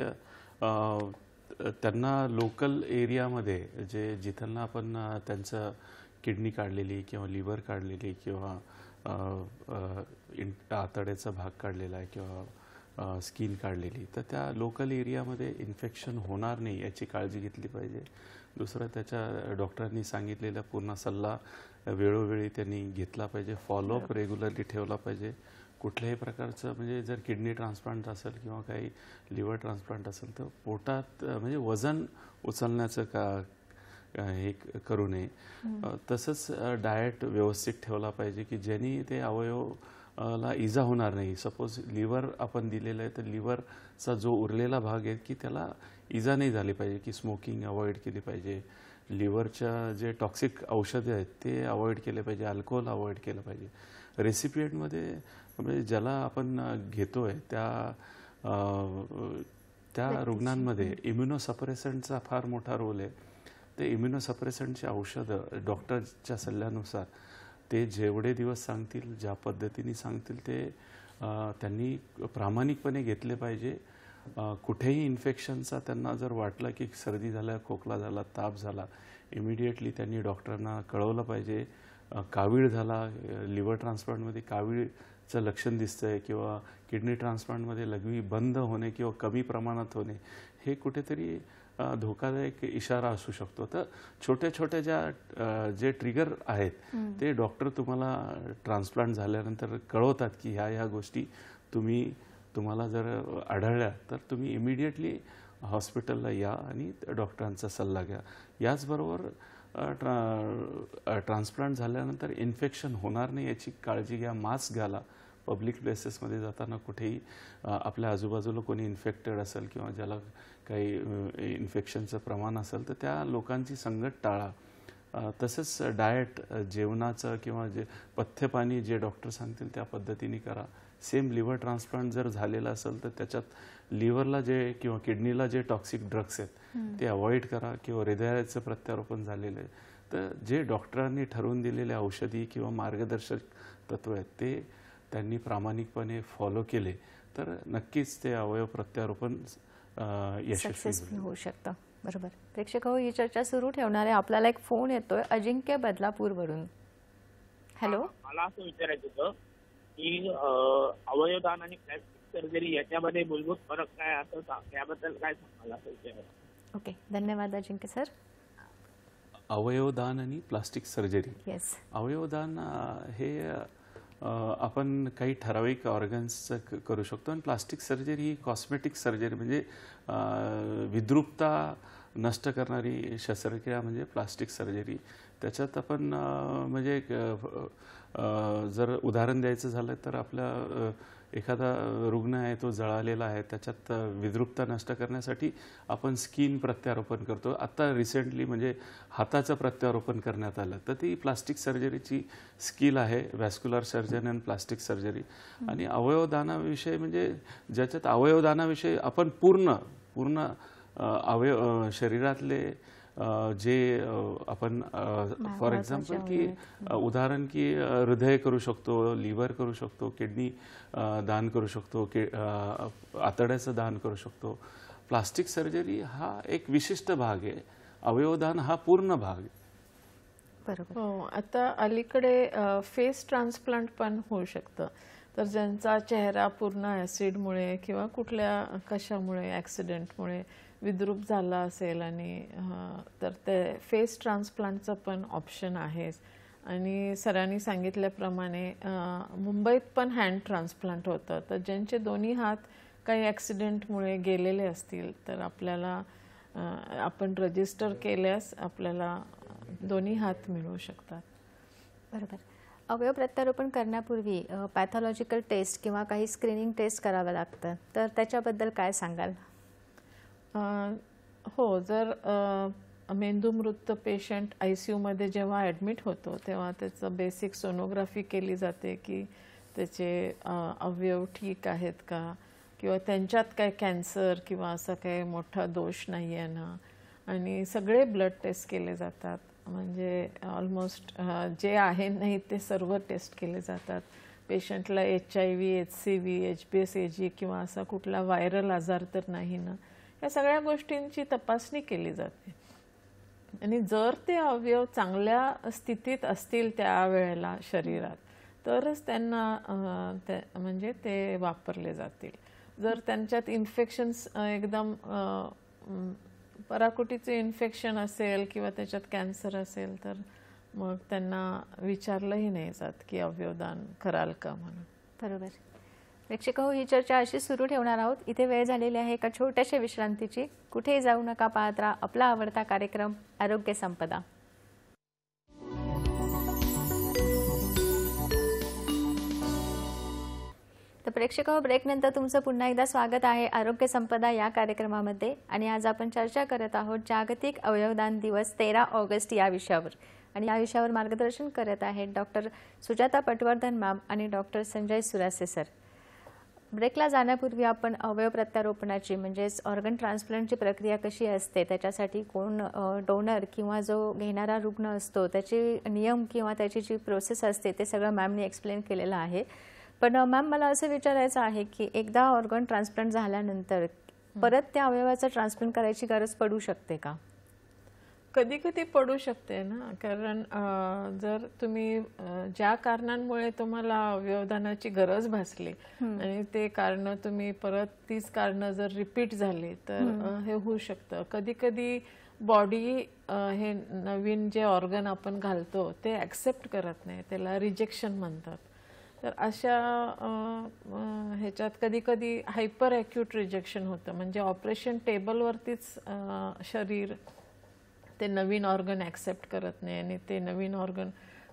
त्यांना लोकल एरियामध्ये जिथं आपण त्यांचं किडनी काढलेली किंवा लिव्हर काढलेली किंवा आतड्याचा भाग काढलेला आहे किंवा स्किन काढलेली, तर त्या लोकल एरियामध्ये इन्फेक्शन होणार नाही याची काळजी घेतली पाहिजे. दुसरं, त्याच्या डॉक्टरांनी सांगितलेला पूर्ण सल्ला वेळोवेळी त्यांनी घेतला पाहिजे. फॉलोअप रेग्युलरली ठेवला पाहिजे. कुठल्याही प्रकारचं म्हणजे जर किडनी ट्रान्सप्लांट असेल किंवा काही लिव्हर ट्रान्सप्लांट असेल तर पोटात म्हणजे वजन उचलण्याचं हे करू नये. तसंच डाएट व्यवस्थित ठेवला पाहिजे की ज्यांनी ते अवयवला इजा होणार नाही. सपोज लिव्हर आपण दिलेलं आहे तर लिव्हरचा जो उरलेला भाग आहे की त्याला इजा नाही झाली पाहिजे, की स्मोकिंग अवॉइड केली पाहिजे. लिव्हरच्या जे टॉक्सिक औषधे आहेत ते अवॉइड केले पाहिजे. अल्कोहोल अवॉइड केलं पाहिजे. रेसिपियंटमध्ये म्हणजे ज्याला आपण घेतोय त्या रुग्णांमध्ये इम्युनोसप्रेसंटचा फार मोठा रोल आहे. ते इम्युनोसप्रेसंटची औषधं डॉक्टरच्या सल्ल्यानुसार ते जेवढे दिवस सांगतील, ज्या पद्धतीने सांगतील ते त्यांनी प्रामाणिकपणे घेतले पाहिजे. कुठेही इन्फेक्शनचा त्यांना जर वाटलं की सर्दी झाला, खोकला झाला, ताप झाला, इमिडिएटली त्यांनी डॉक्टरांना कळवलं पाहिजे. कावीळ झाला, लिव्हर ट्रान्सप्लांटमध्ये कावीळचं लक्षण दिसतंय किंवा किडनी ट्रान्सप्लांटमध्ये लघवी बंद होणे किंवा कमी प्रमाणात होणे, हे कुठेतरी धोकादायक इशारा असू शकतो. तर छोट्या छोट्या जे ट्रिगर आहेत ते डॉक्टर तुम्हाला ट्रान्सप्लांट झाल्यानंतर कळवतात की ह्या गोष्टी तुम्हाला जर आढळल्या तर तुम्ही इमिडिएटली हॉस्पिटलला या आणि डॉक्टरांचा सल्ला घ्या. याचबरोबर ट्रान्सप्लांट झाल्यानंतर इन्फेक्शन होणार नाही याची काळजी घ्या. मास्क घाला. पब्लिक प्लेसेसमध्ये जाताना कुठेही आपल्या आजूबाजूला कोणी इन्फेक्टेड असेल किंवा ज्याला काही इन्फेक्शनचं प्रमाण असेल तर त्या लोकांची संगत टाळा. तसंच डाएट, जेवणाचं किंवा जे पथ्यपाणी जे डॉक्टर सांगतील त्या पद्धतीने करा. सेम लिव्हर ट्रान्सप्लांट जर झालेला असेल तर त्याच्यात लिव्हरला किंवा किडनीला जे टॉक्सिक ड्रग्स आहेत ते अवॉइड करा. किंवा हृदयाचं प्रत्यारोपण झालेलं आहे तर जे डॉक्टरांनी ठरवून दिलेले औषधी किंवा मार्गदर्शक तत्व आहेत ते त्यांनी प्रामाणिकपणे फॉलो केले तर नक्कीच ते अवयव प्रत्यारोपण यशस्वी होऊ शकतं. बरोबर. प्रेक्षक हो, ही चर्चा सुरू ठेवणार आहे. आपल्याला एक फोन येतोय अजिंक्य बदलापूरवरून. हॅलो. मला असं विचारायचं होतं की अवयवदान आणि प्लास्टिक सर्जरी याच्यामध्ये मूलभूत फरक काय असं याबद्दल काय सांगाल असं विचारायचं. ओके, धन्यवाद अजिंक्य सर. अवयवदान आणि प्लास्टिक सर्जरी. येस. अवयवदान हे आपण काही ठराविक ऑर्गन्सचं करू शकतो आणि प्लास्टिक सर्जरी ही कॉस्मेटिक सर्जरी म्हणजे विद्रूपता नष्ट करणारी शस्त्रक्रिया म्हणजे प्लास्टिक सर्जरी. त्याच्यात आपण म्हणजे जर उदाहरण द्यायचं झालं तर आपल्या एखादा रुग्ण आहे तो जळालेला आहे, त्याच्यात विद्रूपता नष्ट करण्यासाठी आपण स्किन प्रत्यारोपण करतो. आता रिसेंटली म्हणजे हाताचं प्रत्यारोपण करण्यात आलं तर ती प्लास्टिक सर्जरीची स्किल आहे, vascular surgeon and plastic surgery. आणि अवयवदानाविषयी म्हणजे ज्याच्यात अवयवदानाविषयी आपण पूर्ण शरीरातले जे आपण फॉर एक्झाम्पल की उदाहरण की हृदय करू शकतो, लिव्हर करू शकतो, किडनी दान करू शकतो, आतड्याचं दान करू शकतो. प्लास्टिक सर्जरी हा एक विशिष्ट भाग आहे, अवयवदान हा पूर्ण भाग आहे. बरोबर. हो, आता अलीकडे फेस ट्रान्सप्लांट पण होऊ शकतं. तर ज्यांचा चेहरा पूर्ण ॲसिडमुळे किंवा कुठल्या कशामुळे ॲक्सिडेंटमुळे विद्रूप झाला असेल आणि तर ते फेस ट्रान्सप्लांटचं पण ऑप्शन आहे. आणि सरांनी सांगितल्याप्रमाणे मुंबईत पण हँड ट्रान्सप्लांट होतं. तर ज्यांचे दोन्ही हात काही ॲक्सिडेंटमुळे गेलेले असतील तर आपल्याला आपण रजिस्टर केल्यास आपल्याला दोन्ही हात मिळू शकतात. बरोबर. अवयव प्रत्यारोपण करण्यापूर्वी पॅथॉलॉजिकल टेस्ट किंवा काही स्क्रीनिंग टेस्ट करावं लागतं, तर त्याच्याबद्दल काय सांगाल? हो, जर मेंदूमृत पेशंट ICUमध्ये जेव्हा ॲडमिट होतो तेव्हा त्याचं बेसिक सोनोग्राफी केली जाते की त्याचे अवयव ठीक आहेत का, किंवा त्यांच्यात काय कॅन्सर किंवा असा काही मोठा दोष नाही आहे ना. आणि सगळे ब्लड टेस्ट केले जातात, म्हणजे ऑलमोस्ट जे आहे नाही ते सर्व टेस्ट केले जातात. पेशंटला HIV, HCV, HBsAg किंवा असा कुठला व्हायरल आजार तर नाही ना, या सगळ्या गोष्टींची तपासणी केली जाते. आणि जर ते अवयव चांगल्या स्थितीत असतील त्यावेळेला शरीरात, तरच त्यांना म्हणजे ते वापरले जातील. जर त्यांच्यात इन्फेक्शन्स एकदम पराकुटीचे इन्फेक्शन असेल किंवा त्याच्यात कॅन्सर असेल तर मग त्यांना विचारलंही नाही जात की अवयवदान कराल का म्हणून. बरोबर. प्रेक्षक हो, ही चर्चा अशी सुरू ठेवणार आहोत. इथे वेळ झालेली आहे एका छोट्याशा विश्रांतीची. कुठेही जाऊ नका, पाहत राहा आपला आवडता कार्यक्रम आरोग्य संपदा. तर प्रेक्षक हो, ब्रेकनंतर तुमचं पुन्हा एकदा स्वागत आहे आरोग्य संपदा या कार्यक्रमामध्ये. आणि आज आपण चर्चा करत आहोत जागतिक अवयवदान दिवस 13 ऑगस्ट या विषयावर. आणि या विषयावर मार्गदर्शन करत आहेत डॉक्टर सुजाता पटवर्धन मॅम आणि डॉक्टर संजय सुरासे सर. ब्रेकला जाण्यापूर्वी आपण अवयव प्रत्यारोपणाची म्हणजेच ऑर्गन ट्रान्सप्लांटची प्रक्रिया कशी असते, त्याच्यासाठी कोण डोनर किंवा जो घेणारा रुग्ण असतो त्याचे नियम किंवा त्याची जी प्रोसेस असते ते सगळं मॅमने एक्सप्लेन केलेलं आहे. पण मॅम, मला असं विचारायचं आहे की एकदा ऑर्गन ट्रान्सप्लांट झाल्यानंतर परत त्या अवयवाचं ट्रान्सप्लांट करायची गरज पडू शकते का? कधी कधी पडू शकते ना, कारण जर तुम्ही ज्या कारणांमुळे तुम्हाला अवयवदानाची गरज भासली आणि ते कारण तुम्ही परत तीच कारणं जर रिपीट झाली तर हे होऊ शकतं. कधी कधी बॉडी हे नवीन जे ऑर्गन आपण घालतो ते ॲक्सेप्ट करत नाही, त्याला रिजेक्शन म्हणतात. तर अशा ह्याच्यात कधी कधी हायपर ॲक्यूट रिजेक्शन होतं, म्हणजे ऑपरेशन टेबलवरतीच शरीर ते नवीन ऑर्गन ॲक्सेप्ट करत नाही आणि ते नवीन ऑर्गन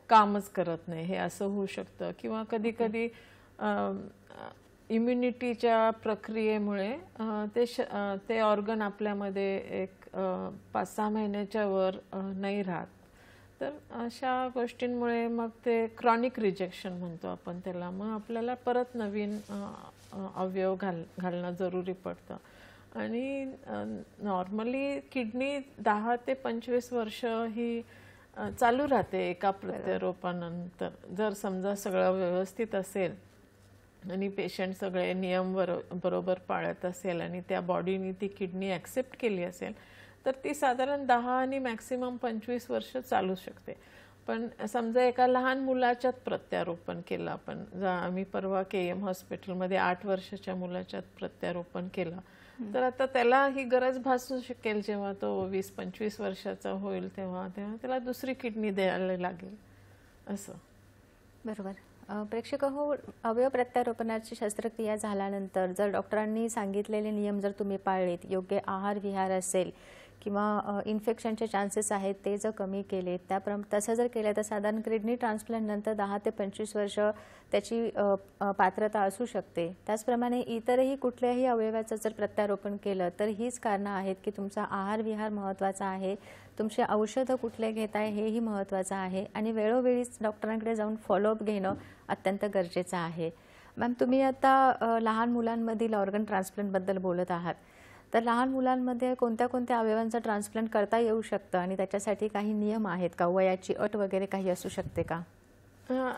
कामच करत नाही, हे असं होऊ शकतं. किंवा कधी कधी इम्युनिटीच्या प्रक्रियेमुळे ते ऑर्गन आपल्यामध्ये एक 5-6 महिन्याच्या वर नाही राहत. तर अशा गोष्टींमुळे मग ते क्रॉनिक रिजेक्शन म्हणतो आपण त्याला. मग आपल्याला परत नवीन अवयव घालणं जरुरी पडतं. आणि नॉर्मली किडनी 10 ते 25 वर्ष ही चालू राहते एका प्रत्यारोपणानंतर, जर समजा सगळं व्यवस्थित असेल आणि पेशंट सगळे नियम बरोबर पाळत असेल आणि त्या बॉडीने ती किडनी ॲक्सेप्ट केली असेल तर ती साधारण 10 आणि मॅक्सिमम 25 वर्ष चालू शकते. पण समजा एका लहान मुलाच्यात प्रत्यारोपण केलं आपण, आम्ही परवा KM हॉस्पिटलमध्ये 8 वर्षाच्या मुलाच्यात प्रत्यारोपण केलं, तर आता त्याला ही गरज भासू शकेल जेव्हा तो 20-25 वर्षाचा होईल तेव्हा त्याला दुसरी किडनी द्यायला लागेल असं. बरोबर. प्रेक्षक हो, अवयव प्रत्यारोपणाची शस्त्रक्रिया झाल्यानंतर जर डॉक्टरांनी सांगितलेले नियम जर तुम्ही पाळलेत, योग्य आहार विहार असेल किंवा इन्फेक्शनचे चान्सेस आहेत ते जर कमी केले, तसं जर केलं तर साधारण किडनी ट्रान्सप्लांटनंतर 10 ते 25 वर्ष त्याची पात्रता असू शकते. त्याचप्रमाणे इतरही कुठल्याही अवयवाचं जर प्रत्यारोपण केलं तर हीच कारणं आहेत की तुमचा आहार विहार महत्त्वाचा आहे, तुमचे औषधं कुठले घेताय हेही महत्त्वाचं आहे आणि वेळोवेळीच डॉक्टरांकडे जाऊन फॉलोअप घेणं अत्यंत गरजेचं आहे. मॅम, तुम्ही आता लहान मुलांमधील ऑर्गन ट्रान्सप्लांटबद्दल बोलत आहात, तर लहान मुलांमध्ये कोणत्या कोणत्या अवयवांचं ट्रान्सप्लांट करता येऊ शकतं आणि त्याच्यासाठी काही नियम आहेत का, वयाची अट वगैरे काही असू शकते का?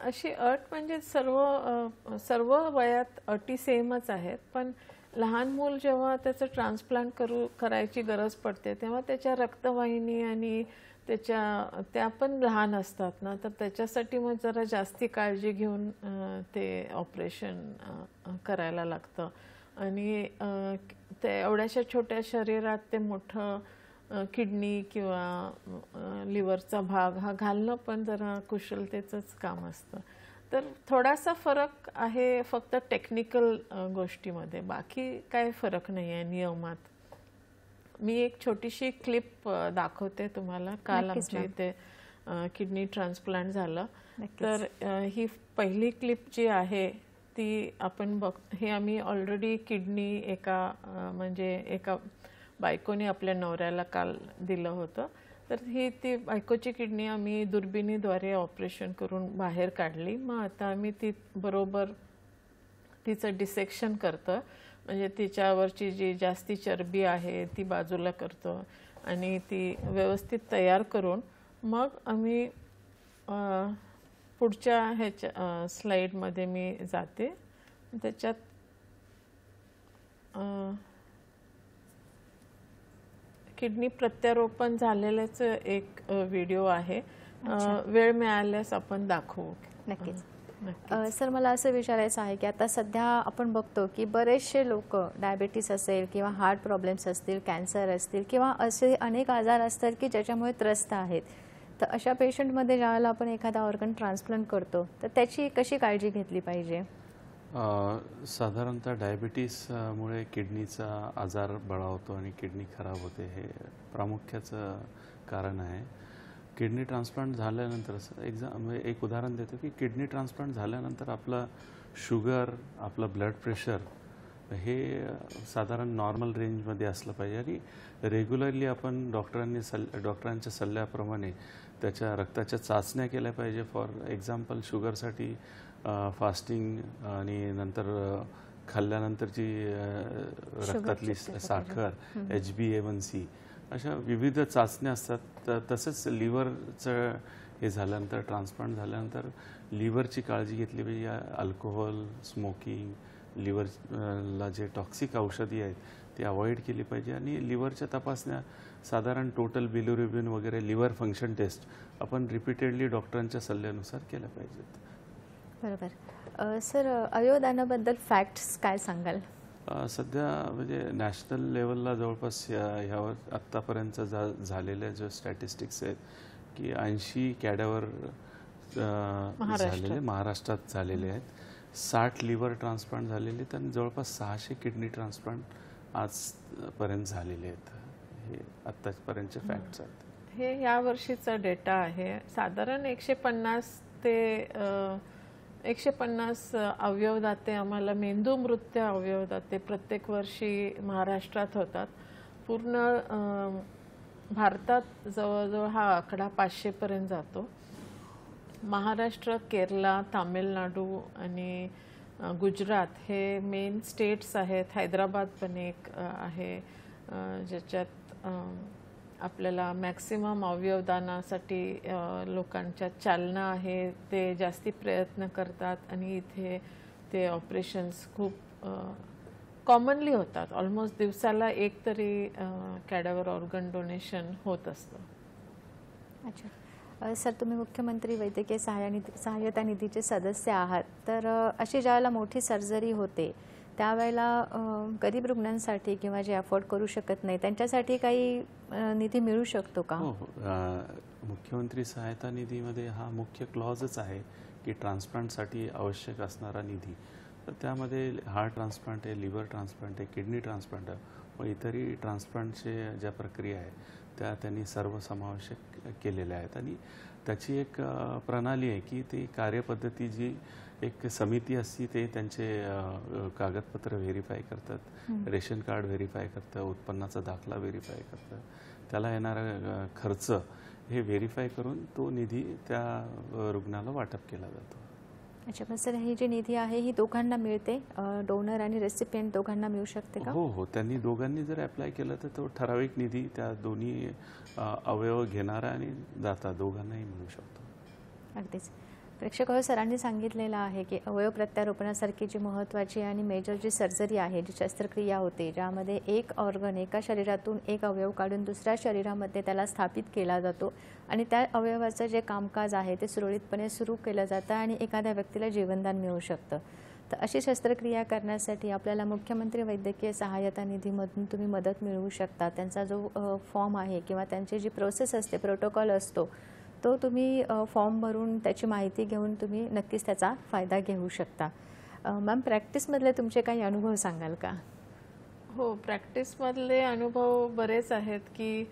अशी अट म्हणजे सर्व वयात अटी सेमच आहेत, पण लहान मूल जेव्हा त्याचं ट्रान्सप्लांट करायची गरज पडते तेव्हा त्याच्या रक्तवाहिनी आणि त्या पण लहान असतात ना, तर त्याच्यासाठी मग जरा जास्ती काळजी घेऊन ते ऑपरेशन करायला लागतं. आणि ते एवढ्याशा छोट्या शरीरात ते मोठं किडनी किंवा लिव्हरचा भाग हा घालणं पण जरा कुशलतेचंच काम असतं. तर थोडासा फरक आहे फक्त टेक्निकल गोष्टीमध्ये, बाकी काय फरक नाही आहे नियमात. मी एक छोटीशी क्लिप दाखवते तुम्हाला. काल आमच्या इथे किडनी ट्रान्सप्लांट झालं. नक्कीच. तर ही पहिली क्लिप जी आहे ती आपण हे आम्ही ऑलरेडी किडनी म्हणजे एका बायकोने आपल्या नवऱ्याला काल दिलं होतं. तर ती बायकोची किडनी आम्ही दुर्बिणीद्वारे ऑपरेशन करून बाहेर काढली. मग आता आम्ही ती बरोबर तिचं डिसेक्शन करतो, म्हणजे तिच्यावरची जी जास्ती चरबी आहे ती बाजूला करतो आणि ती व्यवस्थित तयार करून मग आम्ही पुढच्या ह्याच्या स्लाईडमध्ये मी जाते. त्याच्यात किडनी प्रत्यारोपण झालेल्याच एक व्हिडिओ आहे. वेळ मिळाल्यास आपण दाखवू. नक्कीच. सर, मला असं विचारायचं आहे की आता सध्या आपण बघतो की बरेचसे लोक डायबिटीस असेल किंवा हार्ट प्रॉब्लेम्स असतील, कॅन्सर असतील किंवा असे अनेक आजार असतात की ज्याच्यामुळे त्रस्त आहेत. तर अशा पेशंटमध्ये ज्यावेळेला आपण एखादा ऑर्गन ट्रान्सप्लांट करतो तर त्याची कशी काळजी घेतली पाहिजे? साधारणतः डायबिटीसमुळे किडनीचा आजार बळावतो आणि किडनी खराब होते, हे प्रामुख्याचं कारण आहे. किडनी ट्रान्सप्लांट झाल्यानंतर एक उदाहरण देतो की किडनी ट्रान्सप्लांट झाल्यानंतर आपलं शुगर, आपलं ब्लड प्रेशर हे साधारण नॉर्मल रेंजमध्ये असलं पाहिजे आणि रेग्युलरली आपण डॉक्टरांच्या सल्ल्याप्रमाणे त्याच्या रक्ताच्या चाचण्या केल्या पाहिजे. फॉर एक्झाम्पल शुगरसाठी फास्टिंग आणि नंतर खाल्ल्यानंतरची रक्तातली साखर, HbA1c अशा विविध चाचण्या असतात. तसंच लिव्हरचं हे झाल्यानंतर, ट्रान्सप्लांट झाल्यानंतर लिव्हरची काळजी घेतली पाहिजे. अल्कोहोल, स्मोकिंग, लिव्हरला जे टॉक्सिक औषधी आहेत ती अवॉइड केली पाहिजे आणि लिव्हरच्या तपासण्या साधारण टोटल बिलिरुबिन वगैरे लिव्हर फंक्शन टेस्ट आपण रिपीटेडली डॉक्टरांच्या सल्ल्यानुसार केल्या पाहिजेत. बरोबर. सर, अवयवदानाबद्दल फॅक्ट्स काय सांगाल? सध्या म्हणजे नॅशनल लेवलला जवळपास ह्यावर आत्तापर्यंत झालेल्या जो स्टॅटिस्टिक्स आहेत की 80 कॅडावर झालेले महाराष्ट्रात झालेले आहेत. 60 लिव्हर ट्रान्सप्लांट झालेले आहेत आणि जवळपास 600 किडनी ट्रान्सप्लांट आजपर्यंत झालेले आहेत. हे आत्तापर्यंतचे फॅक्ट्स आहेत. हे यावर्षीचा डेटा आहे. साधारण 150 अवयवदाते आम्हाला मेंदू मृत्यू अवयवदाते प्रत्येक वर्षी महाराष्ट्रात होतात. पूर्ण भारतात जवळजवळ हा आकडा 500 पर्यंत जातो. महाराष्ट्र, केरला, तामिळनाडू आणि गुजरात हे मेन स्टेट्स आहेत. हैदराबाद पण एक आहे ज्याच्यात आपल्याला मॅक्सिमम अवयवदानासाठी लोकांच्या चालना आहे. ते जास्ती प्रयत्न करतात आणि इथे ते ऑपरेशन्स खूप कॉमनली होतात. ऑलमोस्ट दिवसाला एक तरी कॅडावर ऑर्गन डोनेशन होत असतं. अच्छा सर, तुम्ही मुख्यमंत्री वैद्यकीय सहाय्यता निधीचे सदस्य आहात. तर अशी ज्यावेळेला मोठी सर्जरी होते त्यावेळेला गरीब रुग्णांसाठी किंवा जे अफोर्ड करू शकत नाही त्यांच्यासाठी काही निधी मिळू शकतो का? हो, मुख्यमंत्री सहायता निधीमध्ये हा मुख्य क्लॉजच आहे की ट्रान्सप्लांटसाठी आवश्यक असणारा निधी. तर त्यामध्ये हार्ट ट्रान्सप्लांट आहे, लिव्हर ट्रान्सप्लांट आहे, किडनी ट्रान्सप्लांट आहे व इतरही ट्रान्सप्लांटचे ज्या प्रक्रिया आहेत त्या त्यांनी सर्व समावेशक केलेल्या आहेत आणि त्याची एक प्रणाली आहे की ती कार्यपद्धती जी एक समिती असती ते त्यांचे कागदपत्र व्हेरीफाय करतात, रेशन कार्ड व्हेरीफाय करतं, उत्पन्नाचा दाखला व्हेरीफाय करतं, त्याला येणारा खर्च हे व्हेरीफाय करून तो निधी त्या रुग्णाला वाटप केला जातो. अच्छा, पण सर ही जी निधी आहे ही दोघांना मिळते, डोनर आणि रेसिपियंट दोघांना मिळू शकते का? हो, त्यांनी दोघांनी जर अप्लाय केलं तर तो ठराविक निधी त्या दोन्ही अवयव घेणारा आणि दाता दोघांनाही मिळू शकतो. अगदीच. प्रेक्षक हो, सरांनी सांगितलेलं आहे की अवयव प्रत्यारोपणासारखी जी महत्त्वाची आणि मेजर जी सर्जरी आहे, जी शस्त्रक्रिया होते, ज्यामध्ये एक ऑर्गन एका शरीरातून एक अवयव काढून दुसऱ्या शरीरामध्ये त्याला स्थापित केला जातो आणि त्या अवयवाचं जे कामकाज आहे ते सुरळीतपणे सुरू केलं जातं आणि एखाद्या व्यक्तीला जीवनदान मिळू शकतं. तर अशी शस्त्रक्रिया करण्यासाठी आपल्याला मुख्यमंत्री वैद्यकीय सहाय्यता निधीमधून तुम्ही मदत मिळवू शकता. त्यांचा जो फॉर्म आहे किंवा त्यांची जी प्रोसेस असते, प्रोटोकॉल असतो, तो तुम्ही फॉर्म भरून त्याची माहिती घेऊन तुम्ही नक्कीच त्याचा फायदा घेऊ शकता. मॅम, प्रॅक्टिसमधले तुमचे काही अनुभव सांगाल का? हो, प्रॅक्टिसमधले अनुभव बरेच आहेत की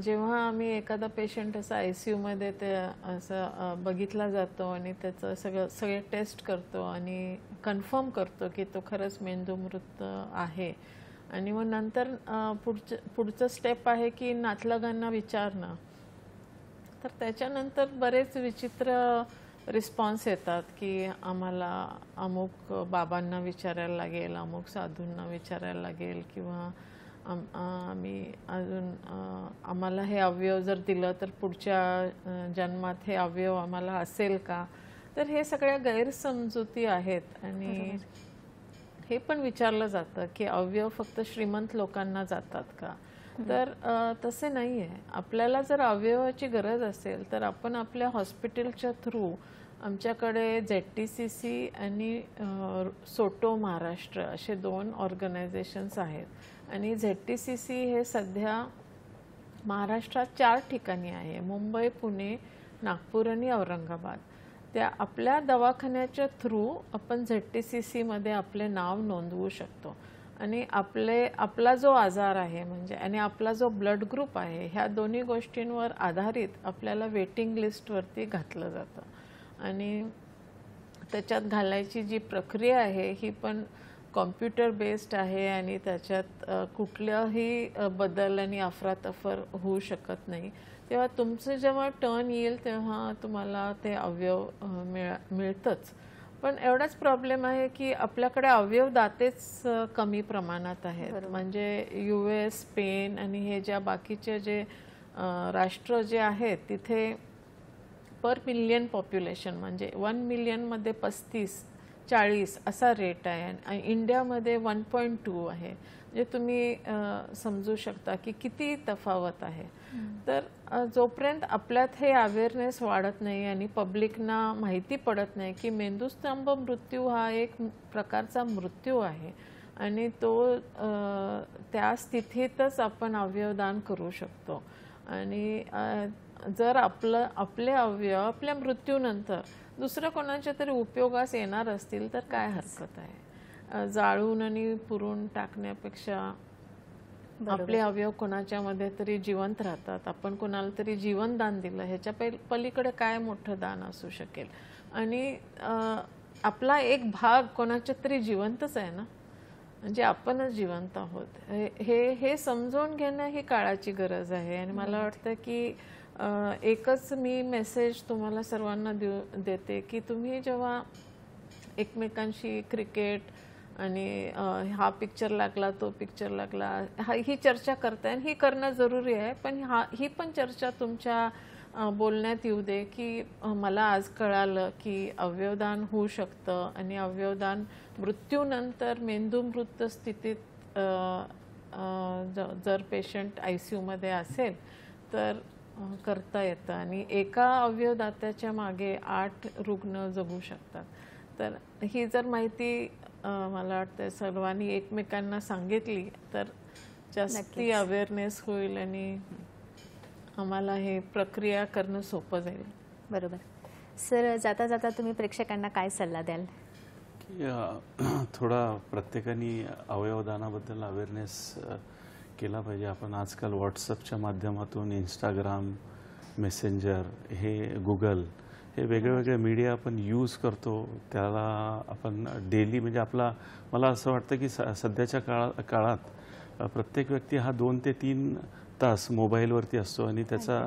जेव्हा आम्ही एखादा पेशंट असा ICUमध्ये ते असं बघितला जातो आणि त्याचं सगळे टेस्ट करतो आणि कन्फर्म करतो की तो खरंच मेंदू मृत आहे, आणि मग नंतर पुढचं स्टेप आहे की नातलगांना विचारणं. तर त्याच्यानंतर बरेच विचित्र रिस्पॉन्स येतात की आम्हाला अमुक बाबांना विचारायला लागेल, अमुक साधूंना विचारायला लागेल, किंवा आम्ही अजून आम्हाला हे अवयव जर दिलं तर पुढच्या जन्मात हे अवयव आम्हाला असेल का. तर हे सगळ्या गैरसमजुती आहेत. आणि हे पण विचारलं जातं की अवयव फक्त श्रीमंत लोकांना जातात का. तर तसे नाही आहे. आपल्याला जर अवयवाची गरज असेल तर आपण आपल्या हॉस्पिटलच्या थ्रू, आमच्याकडे ZTCC आणि सोटो महाराष्ट्र असे 2 ऑर्गनायझेशन्स आहेत. आणि ZTCC हे सध्या महाराष्ट्रात 4 ठिकाणी आहे, मुंबई, पुणे, नागपूर आणि औरंगाबाद. त्या आपल्या दवाखान्याच्या थ्रू आपण ZTCC मध्ये आपले नाव नोंदवू शकतो. आणि आपला जो आजार आहे म्हणजे आणि आपला जो ब्लड ग्रुप आहे, ह्या दोन्ही गोष्टींवर आधारित आपल्याला वेटिंग लिस्टवरती घातलं जातं. आणि त्याच्यात घालायची जी प्रक्रिया आहे ही पण कॉम्प्युटर बेस्ड आहे आणि त्याच्यात कुठल्याही बदल आणि अफरातफर होऊ शकत नाही. तेव्हा तुमचं जेव्हा टर्न येईल तेव्हा तुम्हाला ते अवयव मिळतंच. पण एवढाच प्रॉब्लेम आहे की आपल्याकडे अवयव दातेच कमी प्रमाणात आहेत. म्हणजे US, स्पेन आणि हे ज्या बाकीचे जे राष्ट्र जे आहेत तिथे पर मिलियन पॉप्युलेशन म्हणजे 1 मिलियनमध्ये 35-40 असा रेट आहे. आणि इंडियामध्ये 1.2 आहे. म्हणजे तुम्ही समजू शकता की किती तफावत आहे. तर जोपर्यंत आपल्यात हे अवेअरनेस वाढत नाही आणि पब्लिकना माहिती पडत नाही की मेंदूस्तंभ मृत्यू हा एक प्रकारचा मृत्यू आहे आणि तो त्या स्थितीतच आपण अवयवदान करू शकतो. आणि जर आपले अवयव आपल्या मृत्यूनंतर दुसऱ्या कोणाच्या तरी उपयोगास येणार असतील तर काय हरकत आहे. जाळून आणि पुरून टाकण्यापेक्षा आपले अवयव कोणाच्या मध्ये तरी जिवंत राहतात. आपण कोणाला तरी जीवनदान दिलं, ह्याच्या पलीकडे काय मोठं दान असू शकेल. आणि आपला एक भाग कोणाच्या तरी जिवंतच आहे ना, म्हणजे आपणच जिवंत आहोत. हे समजून घेणं ही काळाची गरज आहे. आणि मला वाटतं की एकच मी मेसेज तुम्हाला सर्वांना देते की तुम्ही जेव्हा एकमेकांशी क्रिकेट आणि हा पिक्चर लागला, तो पिक्चर लागला, ही चर्चा करताय, ही करणं जरुरी आहे. पण ही पण चर्चा तुमच्या बोलण्यात येऊ दे की मला आज कळालं की अवयवदान होऊ शकतं आणि अवयवदान मृत्यूनंतर मेंदूमृत स्थितीत जर पेशंट ICUमध्ये असेल तर करता येतं. आणि एका अवयवदात्याच्या मागे 8 रुग्ण जगू शकतात. तर ही जर माहिती मला वाटतं सर्वांनी एकमेकांना सांगितली तर जास्ती अवेअरनेस होईल आणि आम्हाला हे प्रक्रिया करणं सोपं जाईल. बरोबर. सर, जाता जाता तुम्ही प्रेक्षकांना काय सल्ला द्याल? थोडा प्रत्येकाने अवयवदानाबद्दल अवेअरनेस केला पाहिजे. आपण आजकाल व्हॉट्सअपच्या माध्यमातून, इंस्टाग्राम, मेसेंजर, हे गुगल, हे वेगवेगळे मीडिया आपण यूज करतो. त्याला आपण डेली म्हणजे मला असं वाटतं की सध्याच्या काळात प्रत्येक व्यक्ती हा 2 ते 3 तास मोबाईलवरती असतो आणि त्याचा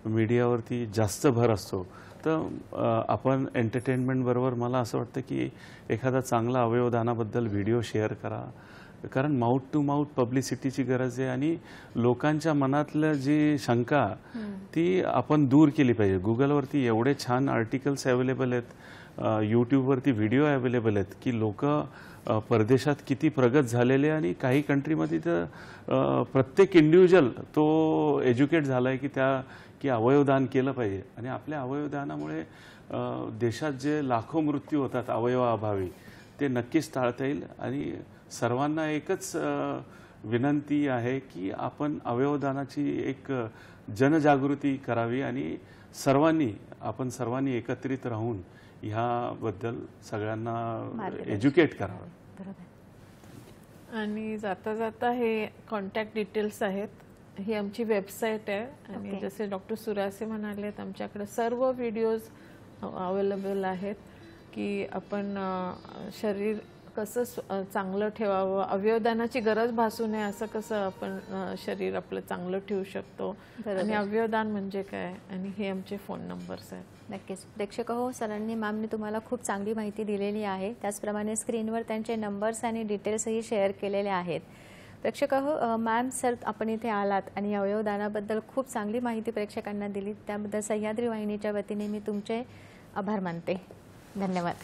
मीडियावरती जास्त भर असतो. तर आपण एंटरटेनमेंटबरोबर मला असं वाटतं की एखादा चांगला अवयवदानाबद्दल व्हिडिओ शेअर करा. कारण माउथ टू माउथ पब्लिसिटीची गरज आहे आणि लोकांच्या मनातलं जी शंका ती आपण दूर केली पाहिजे. गुगलवरती एवढे छान आर्टिकल्स अवेलेबल आहेत, यूट्यूबवरती व्हिडिओ अवेलेबल आहेत की लोक परदेशात किती प्रगत झालेले आणि काही कंट्रीमध्ये तर प्रत्येक इंडिव्हिज्युअल तो एज्युकेट झाला आहे की अवयवदान केलं पाहिजे. आणि आपल्या अवयवदानामुळे देशात जे लाखो मृत्यू होतात अवयवाअभावी ते नक्कीच टाळता येईल. आणि सर्वांना एकच विनंती आहे की आपण अवयवदानाची एक जनजागृती करावी आणि आपण सर्वांनी एकत्रित राहून ह्याबद्दल सगळ्यांना एज्युकेट करावं. आणि जाता जाता हे कॉन्टॅक्ट डिटेल्स आहेत, ही आमची वेबसाईट आहे आणि Okay. जसे डॉक्टर सुरासे म्हणालेत आमच्याकडे सर्व व्हिडिओज अवेलेबल आहेत की आपण शरीर कसं चांगलं ठेवावं, अवयवदानाची गरज भासू नये असं कसं आपण शरीर आपलं चांगलं ठेवू शकतो आणि अवयवदान म्हणजे काय, आणि हे आमचे फोन नंबर्स आहेत. नक्कीच प्रेक्षक हो, सरांनी मॅमने तुम्हाला खूप चांगली माहिती दिलेली आहे. त्याचप्रमाणे स्क्रीनवर त्यांचे नंबर्स आणि डिटेल्सही शेअर केलेले आहेत. प्रेक्षक हो, मॅम सर आपण इथे आलात आणि अवयवदानाबद्दल खूप चांगली माहिती प्रेक्षकांना दिली, त्याबद्दल सह्याद्री वाहिनीच्या वतीने मी तुमचे आभार मानते. धन्यवाद.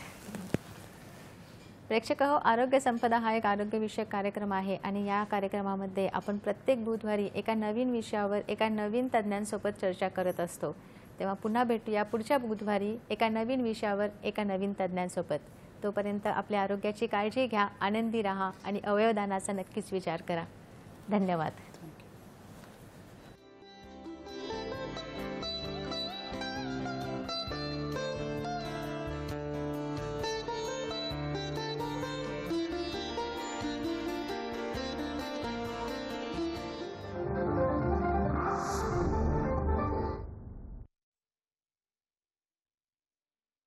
प्रेक्षक हो, आरोग्य संपदा हा एक आरोग्यविषयक कार्यक्रम आहे आणि या कार्यक्रमामध्ये आपण प्रत्येक बुधवारी एका नवीन विषयावर एका नवीन तज्ज्ञांसोबत चर्चा करत असतो. तेव्हा पुन्हा भेटूया पुढच्या बुधवारी एका नवीन विषयावर एका नवीन तज्ज्ञांसोबत. तोपर्यंत आपल्या आरोग्याची काळजी घ्या, आनंदी राहा आणि अवयवदानाचा नक्कीच विचार करा. धन्यवाद.